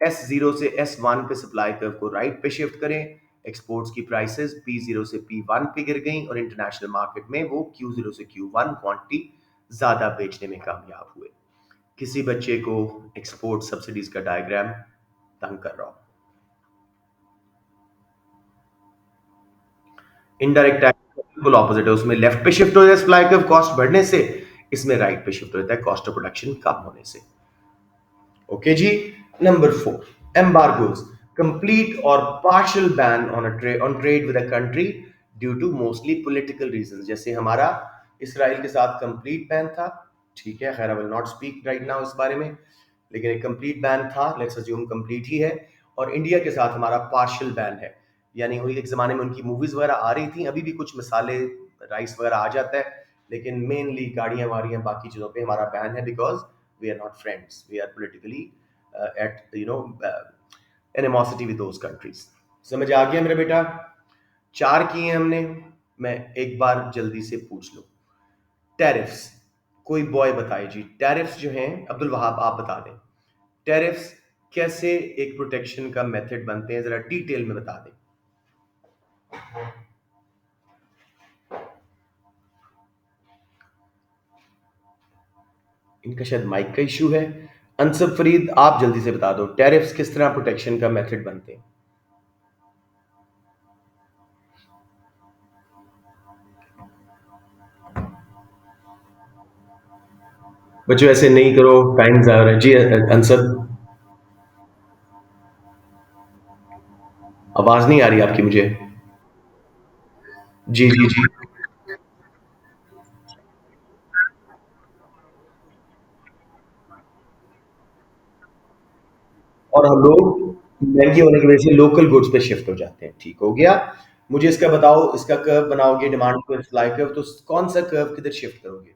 S0 से S1 पे सप्लाई कर्व को राइट पे शिफ्ट करें, एक्सपोर्ट्स की प्राइसेस P0 से P1 पे गिर गई और इंटरनेशनल मार्केट में वो Q0 से Q1 क्वांटिटी ज्यादा बेचने में कामयाब हुए। किसी बच्चे को एक्सपोर्ट सब्सिडीज का डायग्राम तंग कर रहा हूं। इनडायरेक्ट टैक्स बिल्कुल ऑपोजिट है, उसमें लेफ्ट पे शिफ्ट हो जाए सप्लाई कर्व कॉस्ट बढ़ने से, इसमें राइट पे शिफ्ट हो जाता है कॉस्ट ऑफ प्रोडक्शन कम होने से। ओके जी। Number 4, embargoes, complete or partial ban on a trade on trade with a country due to mostly political reasons। जैसे हमारा इसराइल के साथ कंप्लीट बैन था, ठीक है, खैर I will not speak right now इस बारे में, लेकिन एक कंप्लीट बैन था, लेट्स अज्यूम कंप्लीट ही है। और इंडिया के साथ हमारा पार्शियल बैन है, यानी एक ज़माने में उनकी मूवीज़ वगैरह आ रही थी, अभी भी कुछ मसाले राइस वगैरह आ जाता है, लेकिन मेनली गाड़ियाँ वाड़ियाँ बाकी चीज़ों पे हमारा बैन है, because we are not friends, we are politically at animosity with those countries. समझ आ गया मेरा बेटा? 4 किए हैं हमने। मैं एक बार जल्दी से पूछ लो, टैरिफ्स, कोई बॉय बताए जी, टैरिफ्स जो हैं, अब्दुल वहाब आप बता दें, टैरिफ्स कैसे एक प्रोटेक्शन का मेथड बनते हैं, जरा डिटेल में बता दें। इनका शायद माइक का इशू है। अनसब फरीद, आप जल्दी से बता दो, टैरिफ्स किस तरह प्रोटेक्शन का मेथड बनते हैं। बच्चों ऐसे नहीं करो, टाइम जा रहा है जी। अनसब, आवाज नहीं आ रही आपकी मुझे। जी जी जी। और हम लोग महंगी होने की वजह से लोकल गुड्स पे शिफ्ट हो जाते हैं, ठीक हो गया। मुझे इसका बताओ, इसका कर्व बनाओगे, डिमांड कर्व, सप्लाई कर्व, तो कौन सा कर्व किधर शिफ्ट करोगे?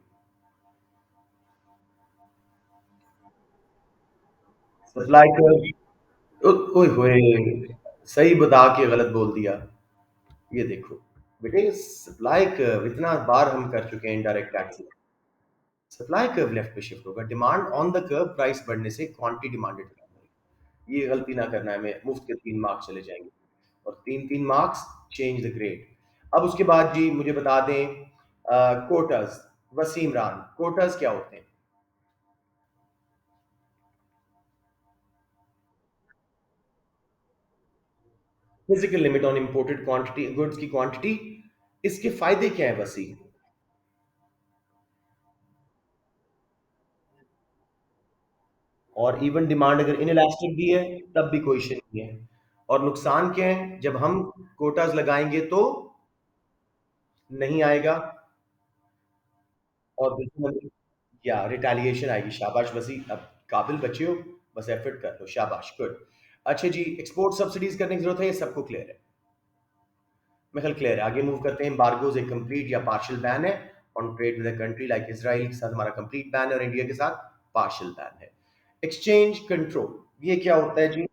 सप्लाई कर्व, ओए होए, सही बता के गलत बोल दिया। ये देखो बेटे, सप्लाई कर्व इतना बार हम कर चुके हैं indirect tax. Supply curve left पे शिफ्ट होगा, demand on the curve, price बढ़ने से क्वांटिटी डिमांडेड करना है। ये गलती ना करना है, हमें मुफ्त के 3 मार्क्स चले जाएंगे। और 3 3 मार्क्स, चेंज द ग्रेड। अब उसके बाद जी मुझे बता दें, कोटास, वसीम रान, कोटास क्या होते हैं? Physical limit on imported quantity goods की क्वांटिटी। इसके फायदे क्या है वसीम? और इवन डिमांड अगर इनइलास्टिक भी है तब भी कोई इशू नहीं है। और नुकसान क्या है, जब हम कोटास लगाएंगे तो नहीं आएगा, और दुश्मन या रिटेलिएशन आएगी। शाबाश वसी, अब काबिल बच्चे हो, बस एफर्ट कर लो, शाबाश, गुड। अच्छा जी, एक्सपोर्ट सब्सिडीज करने की जरूरत है, ये सबको क्लियर है? मैं ख्याल क्लियर है। आगे मूव करते हैं। एम्बार्गोज एक कंप्लीट या पार्शियल बैन है on trade with a country like Israel के साथ हमारा कंप्लीट बैन है, और इंडिया के साथ पार्शियल बैन है। एक्सचेंज कंट्रोल, ये क्या होता है जी?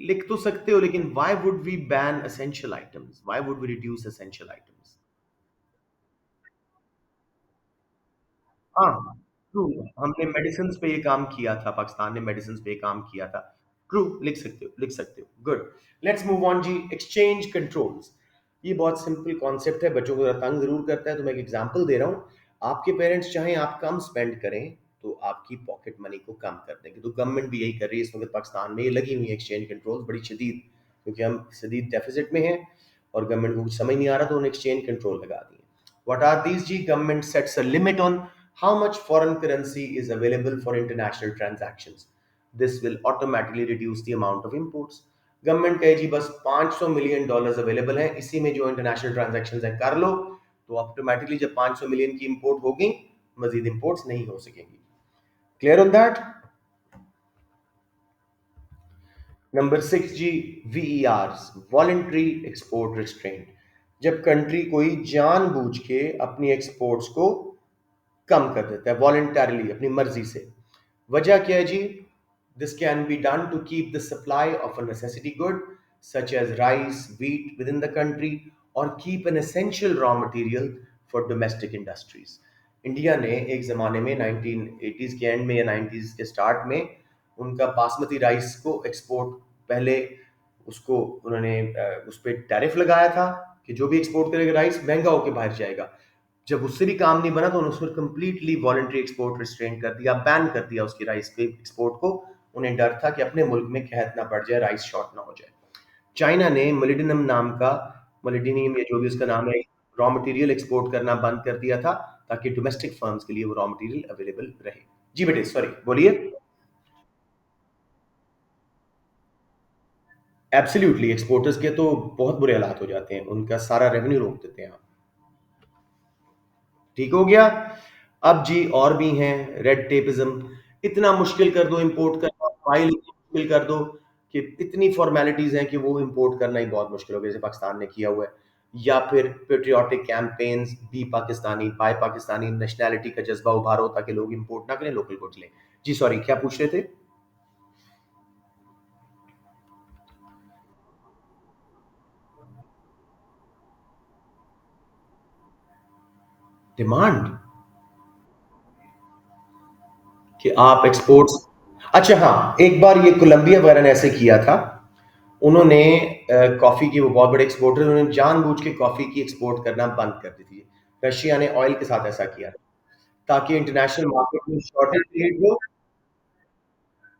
लिख तो सकते हो, लेकिन why would we ban essential items, why would we reduce essential items? हाँ, ट्रू। हमने मेडिसिन पे ये काम किया था, पाकिस्तान ने मेडिसिन पे ये काम किया था। ट्रू, लिख सकते हो, लिख सकते हो, गुड। लेट्स मूव ऑन जी। एक्सचेंज कंट्रोल्स, ये बहुत सिंपल कॉन्सेप्ट है, बच्चों को जरा तंग जरूर करता है, तो मैं एक एग्जांपल दे रहा हूँ। आपके पेरेंट्स चाहें आप कम स्पेंड करें, तो आपकी पॉकेट मनी को कम कर देंगे, तो गवर्नमेंट भी यही कर रही है इस वक्त पाकिस्तान में, ये लगी हुई है एक्सचेंज कंट्रोल्स बड़ी शदीद, क्योंकि हम शदीद डेफिसिट में हैं और गवर्नमेंट को कुछ समझ नहीं आ रहा, तो उन्होंने एक्सचेंज कंट्रोल लगा दिए। What are these G? Government sets a limit on how much foreign currency is available for international transactions. This will automatically reduce the amount of imports. Government कहे जी बस $500 मिलियन अवेलेबल हैं, इसी में जो international transactions हैं कर लो, तो automatically जब 500 मिलियन की इंपोर्ट होगी, मजीद इंपोर्ट्स नहीं हो सकेंगी। Clear on that? नंबर 6 जी, वीईआरस, वॉलेंट्री एक्सपोर्ट रिस्ट्रेंट। जब कंट्री कोई जानबूझ के अपनी एक्सपोर्ट्स को कम कर देता है वॉलेंटरली, अपनी मर्जी से। वजह क्या है जी? This can be done to keep the supply of a necessity good such as rice, wheat within the country, और keep an essential raw material for domestic industries. India ने एक ज़माने में 1980s के एंड में या 90s के start में उनका बासमती राइस को एक्सपोर्ट, पहले उसको उन्होंने उस पर टैरिफ लगाया था कि जो भी एक्सपोर्ट करेगा राइस महंगा होकर बाहर जाएगा। जब उससे भी काम नहीं बना तो उन्होंने उसको कंप्लीटली वॉलंटरी एक्सपोर्ट रिस्ट्रेन कर दिया, बैन कर दिया उसकी राइस के एक्सपोर्ट को। उन्हें डर था कि अपने मुल्क में कहत ना पड़ जाए, राइस शॉर्ट ना हो जाए। चाइना ने मोलिडिनम नाम का, मोलिडिनियम या जो भी उसका नाम है, रॉ मटेरियल एक्सपोर्ट करना बंद कर दिया था ताकि डोमेस्टिक फर्म्स के लिए वो रॉ मटेरियल अवेलेबल रहे। जी बेटे, सॉरी बोलिए। एब्सोल्युटली, एक्सपोर्टर्स के तो बहुत बुरे हालात हो जाते हैं, उनका सारा रेवेन्यू रोक देते हैं आप। ठीक हो गया। अब जी और भी हैं, रेड टेपिज्म, इतना मुश्किल कर दो इंपोर्ट करना, फाइल इतनी मुश्किल कर दो कि इतनी फॉर्मेलिटीज हैं कि वो इंपोर्ट करना ही बहुत मुश्किल हो गया, जैसे पाकिस्तान ने किया हुआ है। या फिर patriotic campaigns, be Pakistani buy Pakistani, nationality का जज्बा उभारो ताकि लोग इंपोर्ट ना करें, लोकल गुड्स लें। जी सॉरी, क्या पूछ रहे थे? डिमांड कि आप एक्सपोर्ट्स, अच्छा हाँ, एक बार ये कोलंबिया वगैरह ने ऐसे किया था। उन्होंने कॉफ़ी की, वो बहुत बड़े एक्सपोर्टर, उन्होंने जानबूझ के कॉफ़ी की एक्सपोर्ट करना बंद कर दी थी। रशिया ने ऑयल के साथ ऐसा किया ताकि इंटरनेशनल मार्केट में शॉर्टेज क्रिएट हो।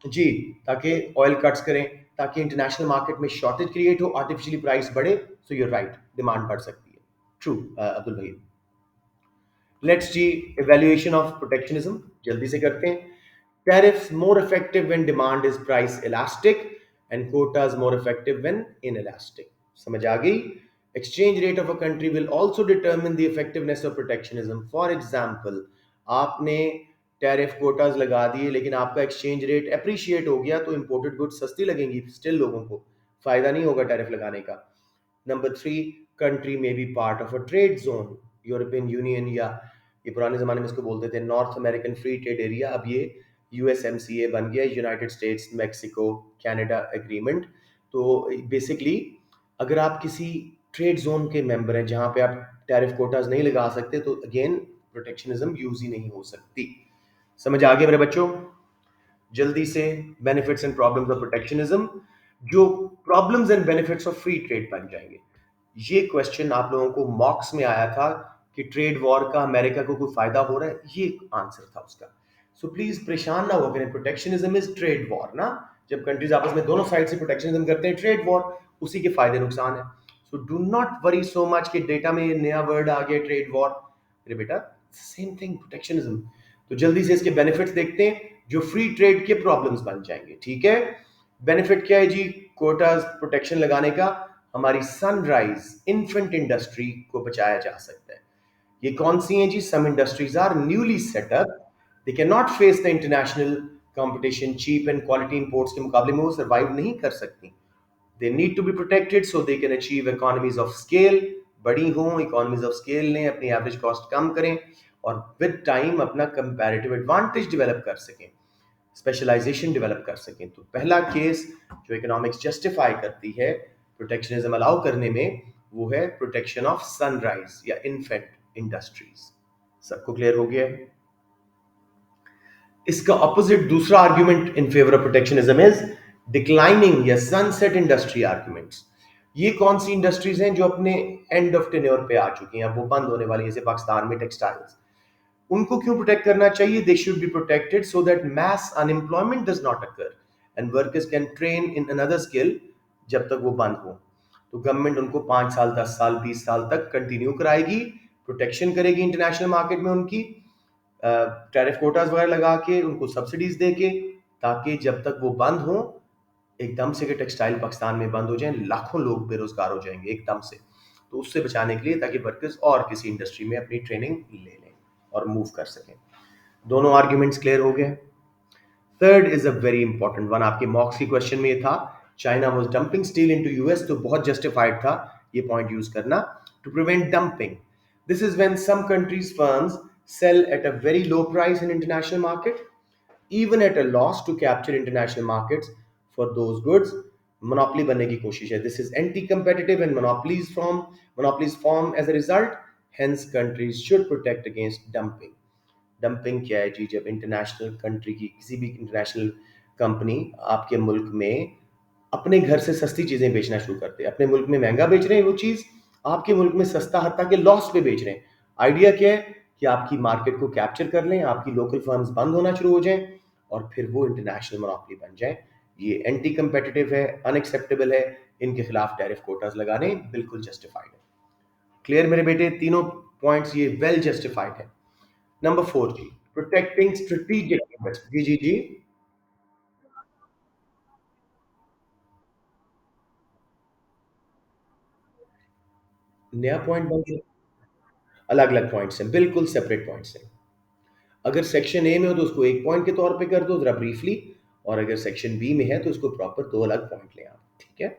जी, ताकि ऑयल कट्स करें, ताकि इंटरनेशनल मार्केट में शॉर्टेज क्रिएट हो, आर्टिफिशियली प्राइस बढ़े। सो यूर राइट, डिमांड बढ़ सकती है। ट्रू। अब्दुल भाई, लेट्स जी, इवैल्यूएशन ऑफ प्रोटेक्शनिज्म जल्दी से करते हैं। Tariffs more effective when demand is price elastic and quotas more effective when inelastic. समझ आ गई? Exchange rate of a country will also determine the effectiveness of protectionism. For example, आपने tariff Kota's लगा दिए लेकिन आपका एक्सचेंज रेट अप्रिशिएट हो गया तो इंपोर्टेड गुड्स सस्ती लगेंगी, स्टिल लोगों को फायदा नहीं होगा टैरिफ लगाने का। Number three, country may be part of a trade zone, European Union, या ये पुराने जमाने में इसको बोलते थे North American free trade area, अब ये यूएसएमसीए बन गया, United States Mexico Canada agreement. तो बेसिकली अगर आप किसी ट्रेड जोन के मेंबर हैं जहां पे आप टैरिफ कोटाज नहीं लगा सकते तो अगेन प्रोटेक्शनिज्म यूज ही नहीं हो सकती। समझ आ गया मेरे बच्चों? जल्दी से, benefits and problems of protectionism, जो problems and benefits of free trade बन जाएंगे। ये क्वेश्चन आप लोगों को मॉक्स में आया था कि ट्रेड वॉर का अमेरिका को कोई फायदा हो रहा है, ये आंसर था उसका। सो प्लीज परेशान ना हो करें, प्रोटेक्शनिज्म इज ट्रेड वॉर ना। जब कंट्रीज आपस में दोनों साइड से प्रोटेक्शनिज्म करते हैं, ट्रेड वॉर, उसी के फायदे नुकसान है। So do not worry so much कि डेटा में नया वर्ड आ गया ट्रेड वॉर। अरे बेटा, सेम थिंग प्रोटेक्शनिज्म। तो जल्दी से इसके बेनिफिट्स देखते हैं जो फ्री ट्रेड के प्रॉब्लम्स बन जाएंगे। ठीक है, बेनिफिट क्या है जी कोटाज प्रोटेक्शन लगाने का? हमारी सनराइज इन्फेंट इंडस्ट्री को बचाया जा सकता है। ये कौन सी हैं जी? Some industries are newly set up, they can not face the international competition, cheap and quality imports के मुकाबले में वो सर्वाइव नहीं कर सकती। They need to be protected so they can achieve economies of scale, बड़ी हों, इकोनॉमीज ऑफ स्केल लें, अपनी एवरेज कॉस्ट कम करें और विद टाइम अपना कंपैरेटिव एडवांटेज डेवलप कर सकें, स्पेशलाइजेशन डेवलप कर सकें। तो पहला केस जो इकोनॉमिक्स जस्टिफाई करती है प्रोटेक्शनिज्म अलाउ करने में, वो है प्रोटेक्शन ऑफ सनराइज या इन्फेंट इंडस्ट्रीज। सबको क्लियर हो गया? इसका ऑपोजिट दूसरा argument in favour of protectionism is declining या सनसेट इंडस्ट्री आर्ग्यूमेंट्स। ये कौन सी इंडस्ट्रीज हैं जो अपने एंड ऑफ टेन्योर पे आ चुकी हैं, वो बंद होने वाली है, जैसे पाकिस्तान में टेक्सटाइल्स। उनको क्यों प्रोटेक्ट करना चाहिए? They should be protected so that mass unemployment does not occur and workers can train in another skill जब तक वो बंद हो। तो गवर्नमेंट उनको 5 साल 10 साल 20 साल तक कंटिन्यू कराएगी, प्रोटेक्शन करेगी इंटरनेशनल मार्केट में उनकी, टैरिफ कोटास वगैरह लगा के, उनको सब्सिडीज दे के, ताकि जब तक वो बंद हो, एकदम से कि टेक्सटाइल पाकिस्तान में बंद हो जाए, लाखों लोग बेरोजगार हो जाएंगे एकदम से। तो उससे बचाने के लिए, ताकि वर्कर्स और किसी इंडस्ट्री में अपनी ट्रेनिंग ले लें और मूव कर सकें। दोनों आर्ग्यूमेंट्स क्लियर हो गए। Third is a very important one, आपके मॉक्स की क्वेश्चन में ये था, China was dumping steel into US, तो बहुत जस्टिफाइड था ये पॉइंट यूज करना। To prevent dumping, this is when some countries firms sell at a very low price in international market, even at a loss to capture international markets for those goods। Monopoly बनने की कोशिश है। This is anti competitive and monopolies form as a result, hence countries should protect against dumping. Dumping क्या है जी? जब international country की किसी भी इंटरनेशनल कंपनी आपके मुल्क में अपने घर से सस्ती चीजें बेचना शुरू करते हैं, अपने मुल्क में महंगा बेच रहे हैं वो चीज, आपके मुल्क में सस्ता हत्ता के लॉस पे बेच रहे हैं। आइडिया क्या है कि आपकी मार्केट को कैप्चर कर लें, आपकी लोकल फर्म्स बंद होना शुरू हो जाएं और फिर वो इंटरनेशनल मोनोपोली बन जाए। ये एंटी कंपेटिटिव है, अनएक्सेप्टेबल है। इनके खिलाफ टैरिफ कोटास लगाने बिल्कुल जस्टिफाइड है। क्लियर मेरे बेटे, तीनों पॉइंट्स ये वेल जस्टिफाइड है। नंबर 4 जी, प्रोटेक्टिंग स्ट्रेटेजिक। जी जी जी। नया पॉइंट बन गया। अलग अलग पॉइंट्स हैं, बिल्कुल सेपरेट पॉइंट्स हैं। अगर सेक्शन ए में हो तो उसको एक पॉइंट के तौर पे कर दो जरा ब्रीफली, और अगर सेक्शन बी में है तो उसको प्रॉपर दो अलग पॉइंट लें आप, ठीक है।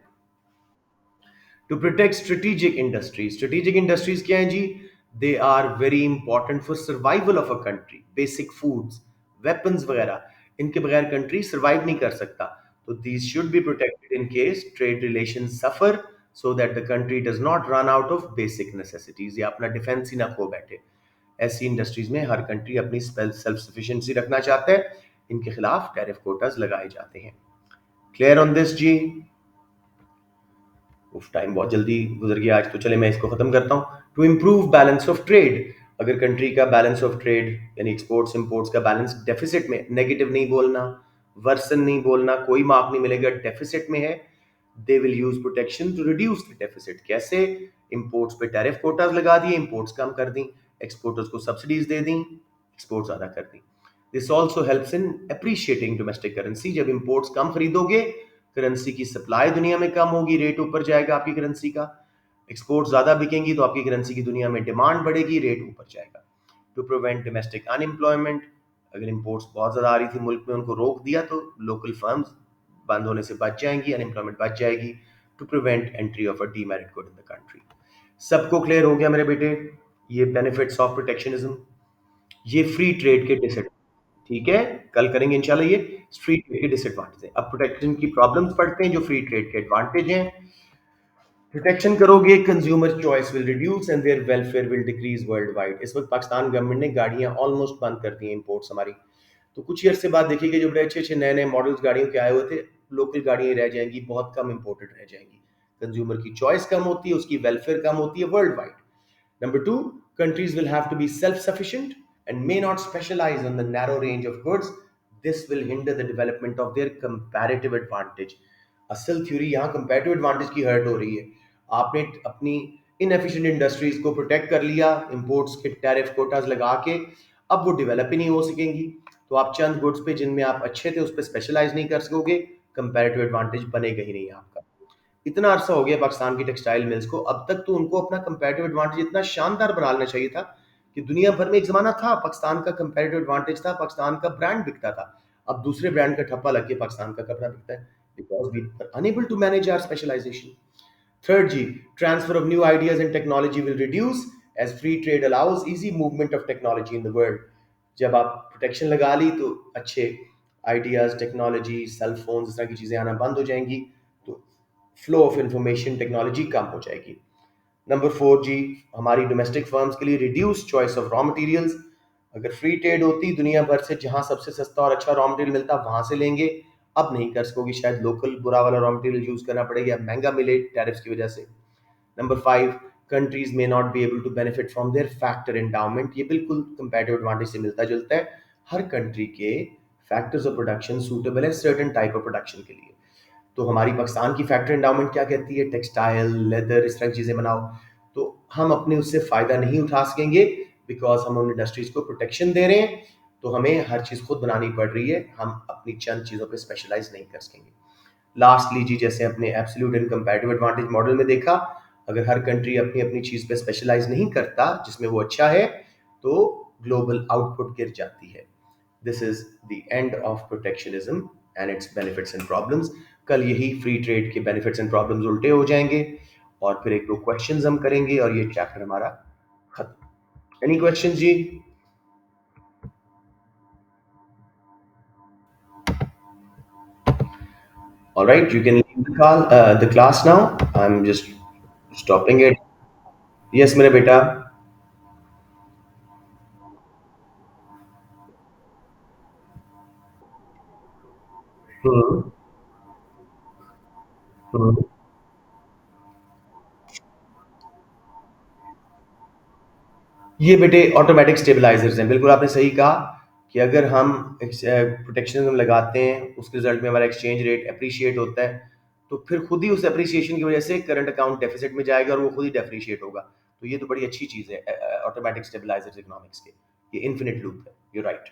टू प्रोटेक्ट स्ट्रेटेजिक इंडस्ट्रीज क्या है जी? They are very important for survival of a country. Basic foods, weapons वगैरह, इनके बगैर कंट्री सर्वाइव नहीं कर सकता। तो these should be protected in case trade relation suffer, so that the country does not run out of basic necessities या अपना defence ही ना खो बैठे। ऐसी इंडस्ट्रीज में हर कंट्री अपनी सेल्फ सफिशिएंसी रखना चाहता है। इनके खिलाफ टैरिफ कोटास लगाए जाते हैं। क्लियर ऑन दिस जी? उफ, टाइम बहुत जल्दी गुजर गया आज, तो चले मैं इसको खत्म करता हूँ। To improve balance of trade, अगर कंट्री का बैलेंस ऑफ ट्रेड यानी एक्सपोर्ट्स इंपोर्ट्स का बैलेंस डेफिसिट में, नेगेटिव नहीं बोलना, वर्सन नहीं बोलना, कोई मार्क नहीं मिलेगा, डेफिसिट में है, they will use protection to reduce the deficit. कैसे? इंपोर्ट्स पे टैरिफ कोटास लगा दिए, इंपोर्ट्स कम कर दी, एक्सपोर्टर्स को सब्सिडीज दे दी, एक्सपोर्ट्स ज्यादा कर दी। This also helps in appreciating domestic currency. जब इंपोर्ट्स कम खरीदोगे, करेंसी की सप्लाई दुनिया में कम होगी, रेट ऊपर जाएगा आपकी करेंसी का। एक्सपोर्ट ज्यादा बिकेंगी तो आपकी करेंसी की दुनिया में डिमांड बढ़ेगी, रेट ऊपर जाएगा। टू प्रिवेंट डोमेस्टिक अनएम्प्लॉयमेंट, अगर इंपोर्ट्स बहुत ज्यादा आ रही थी मुल्क में, उनको रोक दिया तो लोकल फर्म्स बंद होने से बच जाएंगी, अनएम्प्लॉयमेंट बच जाएगी। To prevent entry of a demerit good in the country. सबको क्लियर हो गया मेरे बेटे? ये बेनिफिट्स ऑफ प्रोटेक्शनिज्म, ये फ्री ट्रेड के डिसएडवांटेज, ठीक है। कल करेंगे इंशाल्लाह ये फ्री ट्रेड के डिसएडवांटेज है। अब प्रोटेक्शन की प्रॉब्लम्स पढ़ते हैं जो फ्री ट्रेड के एडवांटेज हैं। प्रोटेक्शन करोगे, consumer choice will reduce and their welfare will decrease worldwide. इस वक्त पाकिस्तान गवर्नमेंट ने गाड़ियां ऑलमोस्ट बंद कर दी हैं, इंपोर्ट्स हमारी। तो कुछ ईयर से बाद देखिएगा जो बड़े अच्छे अच्छे नए नए मॉडल्स गाड़ियों के आए हुए थे, लोकल गाड़ियां रह जाएंगी, बहुत कम इंपोर्टेड रह जाएंगी। कंज्यूमर की चॉइस कम होती है, उसकी वेलफेयर कम होती है world wide. Number two, countries will have to be self-sufficient and may not specialize on the narrow range of goods. This will hinder the development of their comparative advantage. असल theory यहाँ comparative advantage की hurt हो रही है। आपने अपनी inefficient industries को protect कर लिया इंपोर्ट्स के टैरिफ कोटास लगा के, अब वो डेवलप ही नहीं हो सकेंगी। तो आप चंद गुड्स पे जिनमें आप अच्छे थे उस पर स्पेशलाइज नहीं कर सकोगे, कंपैरेटिव एडवांटेज बनेगा ही नहीं आपका। इतना अरसा हो गया पाकिस्तान की टेक्सटाइल मिल्स को, अब तक तो उनको अपना कंपैरेटिव एडवांटेज इतना शानदार बना लेना चाहिए था कि दुनिया भर में एक जमाना था पाकिस्तान का कंपैरेटिव एडवांटेज था, पाकिस्तान का ब्रांड बिकता था। अब दूसरे ब्रांड का ठप्पा लग के पाकिस्तान का कपड़ा बिकता है, because we are unable to manage our specialisation. Third G, transfer of new ideas and technology will reduce as free trade allows easy movement of technology in the world. जब आप प्रोटेक्शन लगा ली तो अच्छे आइडियाज, टेक्नोलॉजी, सेल फोन, इस तरह की चीज़ें आना बंद हो जाएंगी, तो फ्लो ऑफ इंफॉर्मेशन टेक्नोलॉजी कम हो जाएगी। नंबर 4 जी, हमारी डोमेस्टिक फर्म्स के लिए reduce choice of raw materials. अगर फ्री ट्रेड होती, दुनिया भर से जहां सबसे सस्ता और अच्छा रॉ मटेरियल मिलता वहां से लेंगे। अब नहीं कर सकोगी, शायद लोकल बुरा वाला रॉ मटेरियल यूज करना पड़ेगा, महंगा मिले टैरिफ्स की वजह से। Number 5, countries may not be able to benefit from their factor endowment. ये बिल्कुल कंपैरेटिव एडवांटेज से मिलता जुलता है। हर कंट्री के फैक्टर्स ऑफ प्रोडक्शन सूटेबल है सर्टेन टाइप ऑफ प्रोडक्शन के लिए। तो हमारी पाकिस्तान की फैक्ट्री एंडाउमेंट क्या कहती है? टेक्सटाइल, लेदर, इस तरह की चीज़ें बनाओ। तो हम अपने उससे फ़ायदा नहीं उठा सकेंगे, बिकॉज हम उन इंडस्ट्रीज़ को प्रोटेक्शन दे रहे हैं। तो हमें हर चीज़ खुद बनानी पड़ रही है, हम अपनी चंद चीज़ों पे स्पेशलाइज नहीं कर सकेंगे। लास्टली जी, जैसे अपने absolute and comparative advantage model में देखा, अगर हर कंट्री अपनी अपनी चीज़ पे स्पेशलाइज नहीं करता जिसमें वो अच्छा है, तो ग्लोबल आउटपुट गिर जाती है। This is the end of protectionism and it's benefits and problems. कल यही फ्री ट्रेड के बेनिफिट्स एंड प्रॉब्लम्स उल्टे हो जाएंगे, और फिर एक दो क्वेश्चंस हम करेंगे और ये चैप्टर हमारा खत्म। एनी क्वेश्चंस जी? All right, you can leave the class now. I'm just stopping it. Yes, मेरे बेटा। हम्म। हम्म। ये बेटे ऑटोमेटिक स्टेबलाइजर्स हैं। बिल्कुल आपने सही कहा कि अगर हम प्रोटेक्शनिज्म लगाते हैं, उसके रिजल्ट में हमारा एक्सचेंज रेट अप्रिशिएट होता है, तो फिर खुद ही उस अप्रिसिएशन की वजह से करंट अकाउंट डेफिसिट में जाएगा और वो खुद ही डेप्रिशिएट होगा। तो ये तो बड़ी अच्छी चीज़ है ऑटोमेटिक स्टेबलाइजर्स इकोनॉमिक्स के। ये इन्फिनिट लूप है। You right.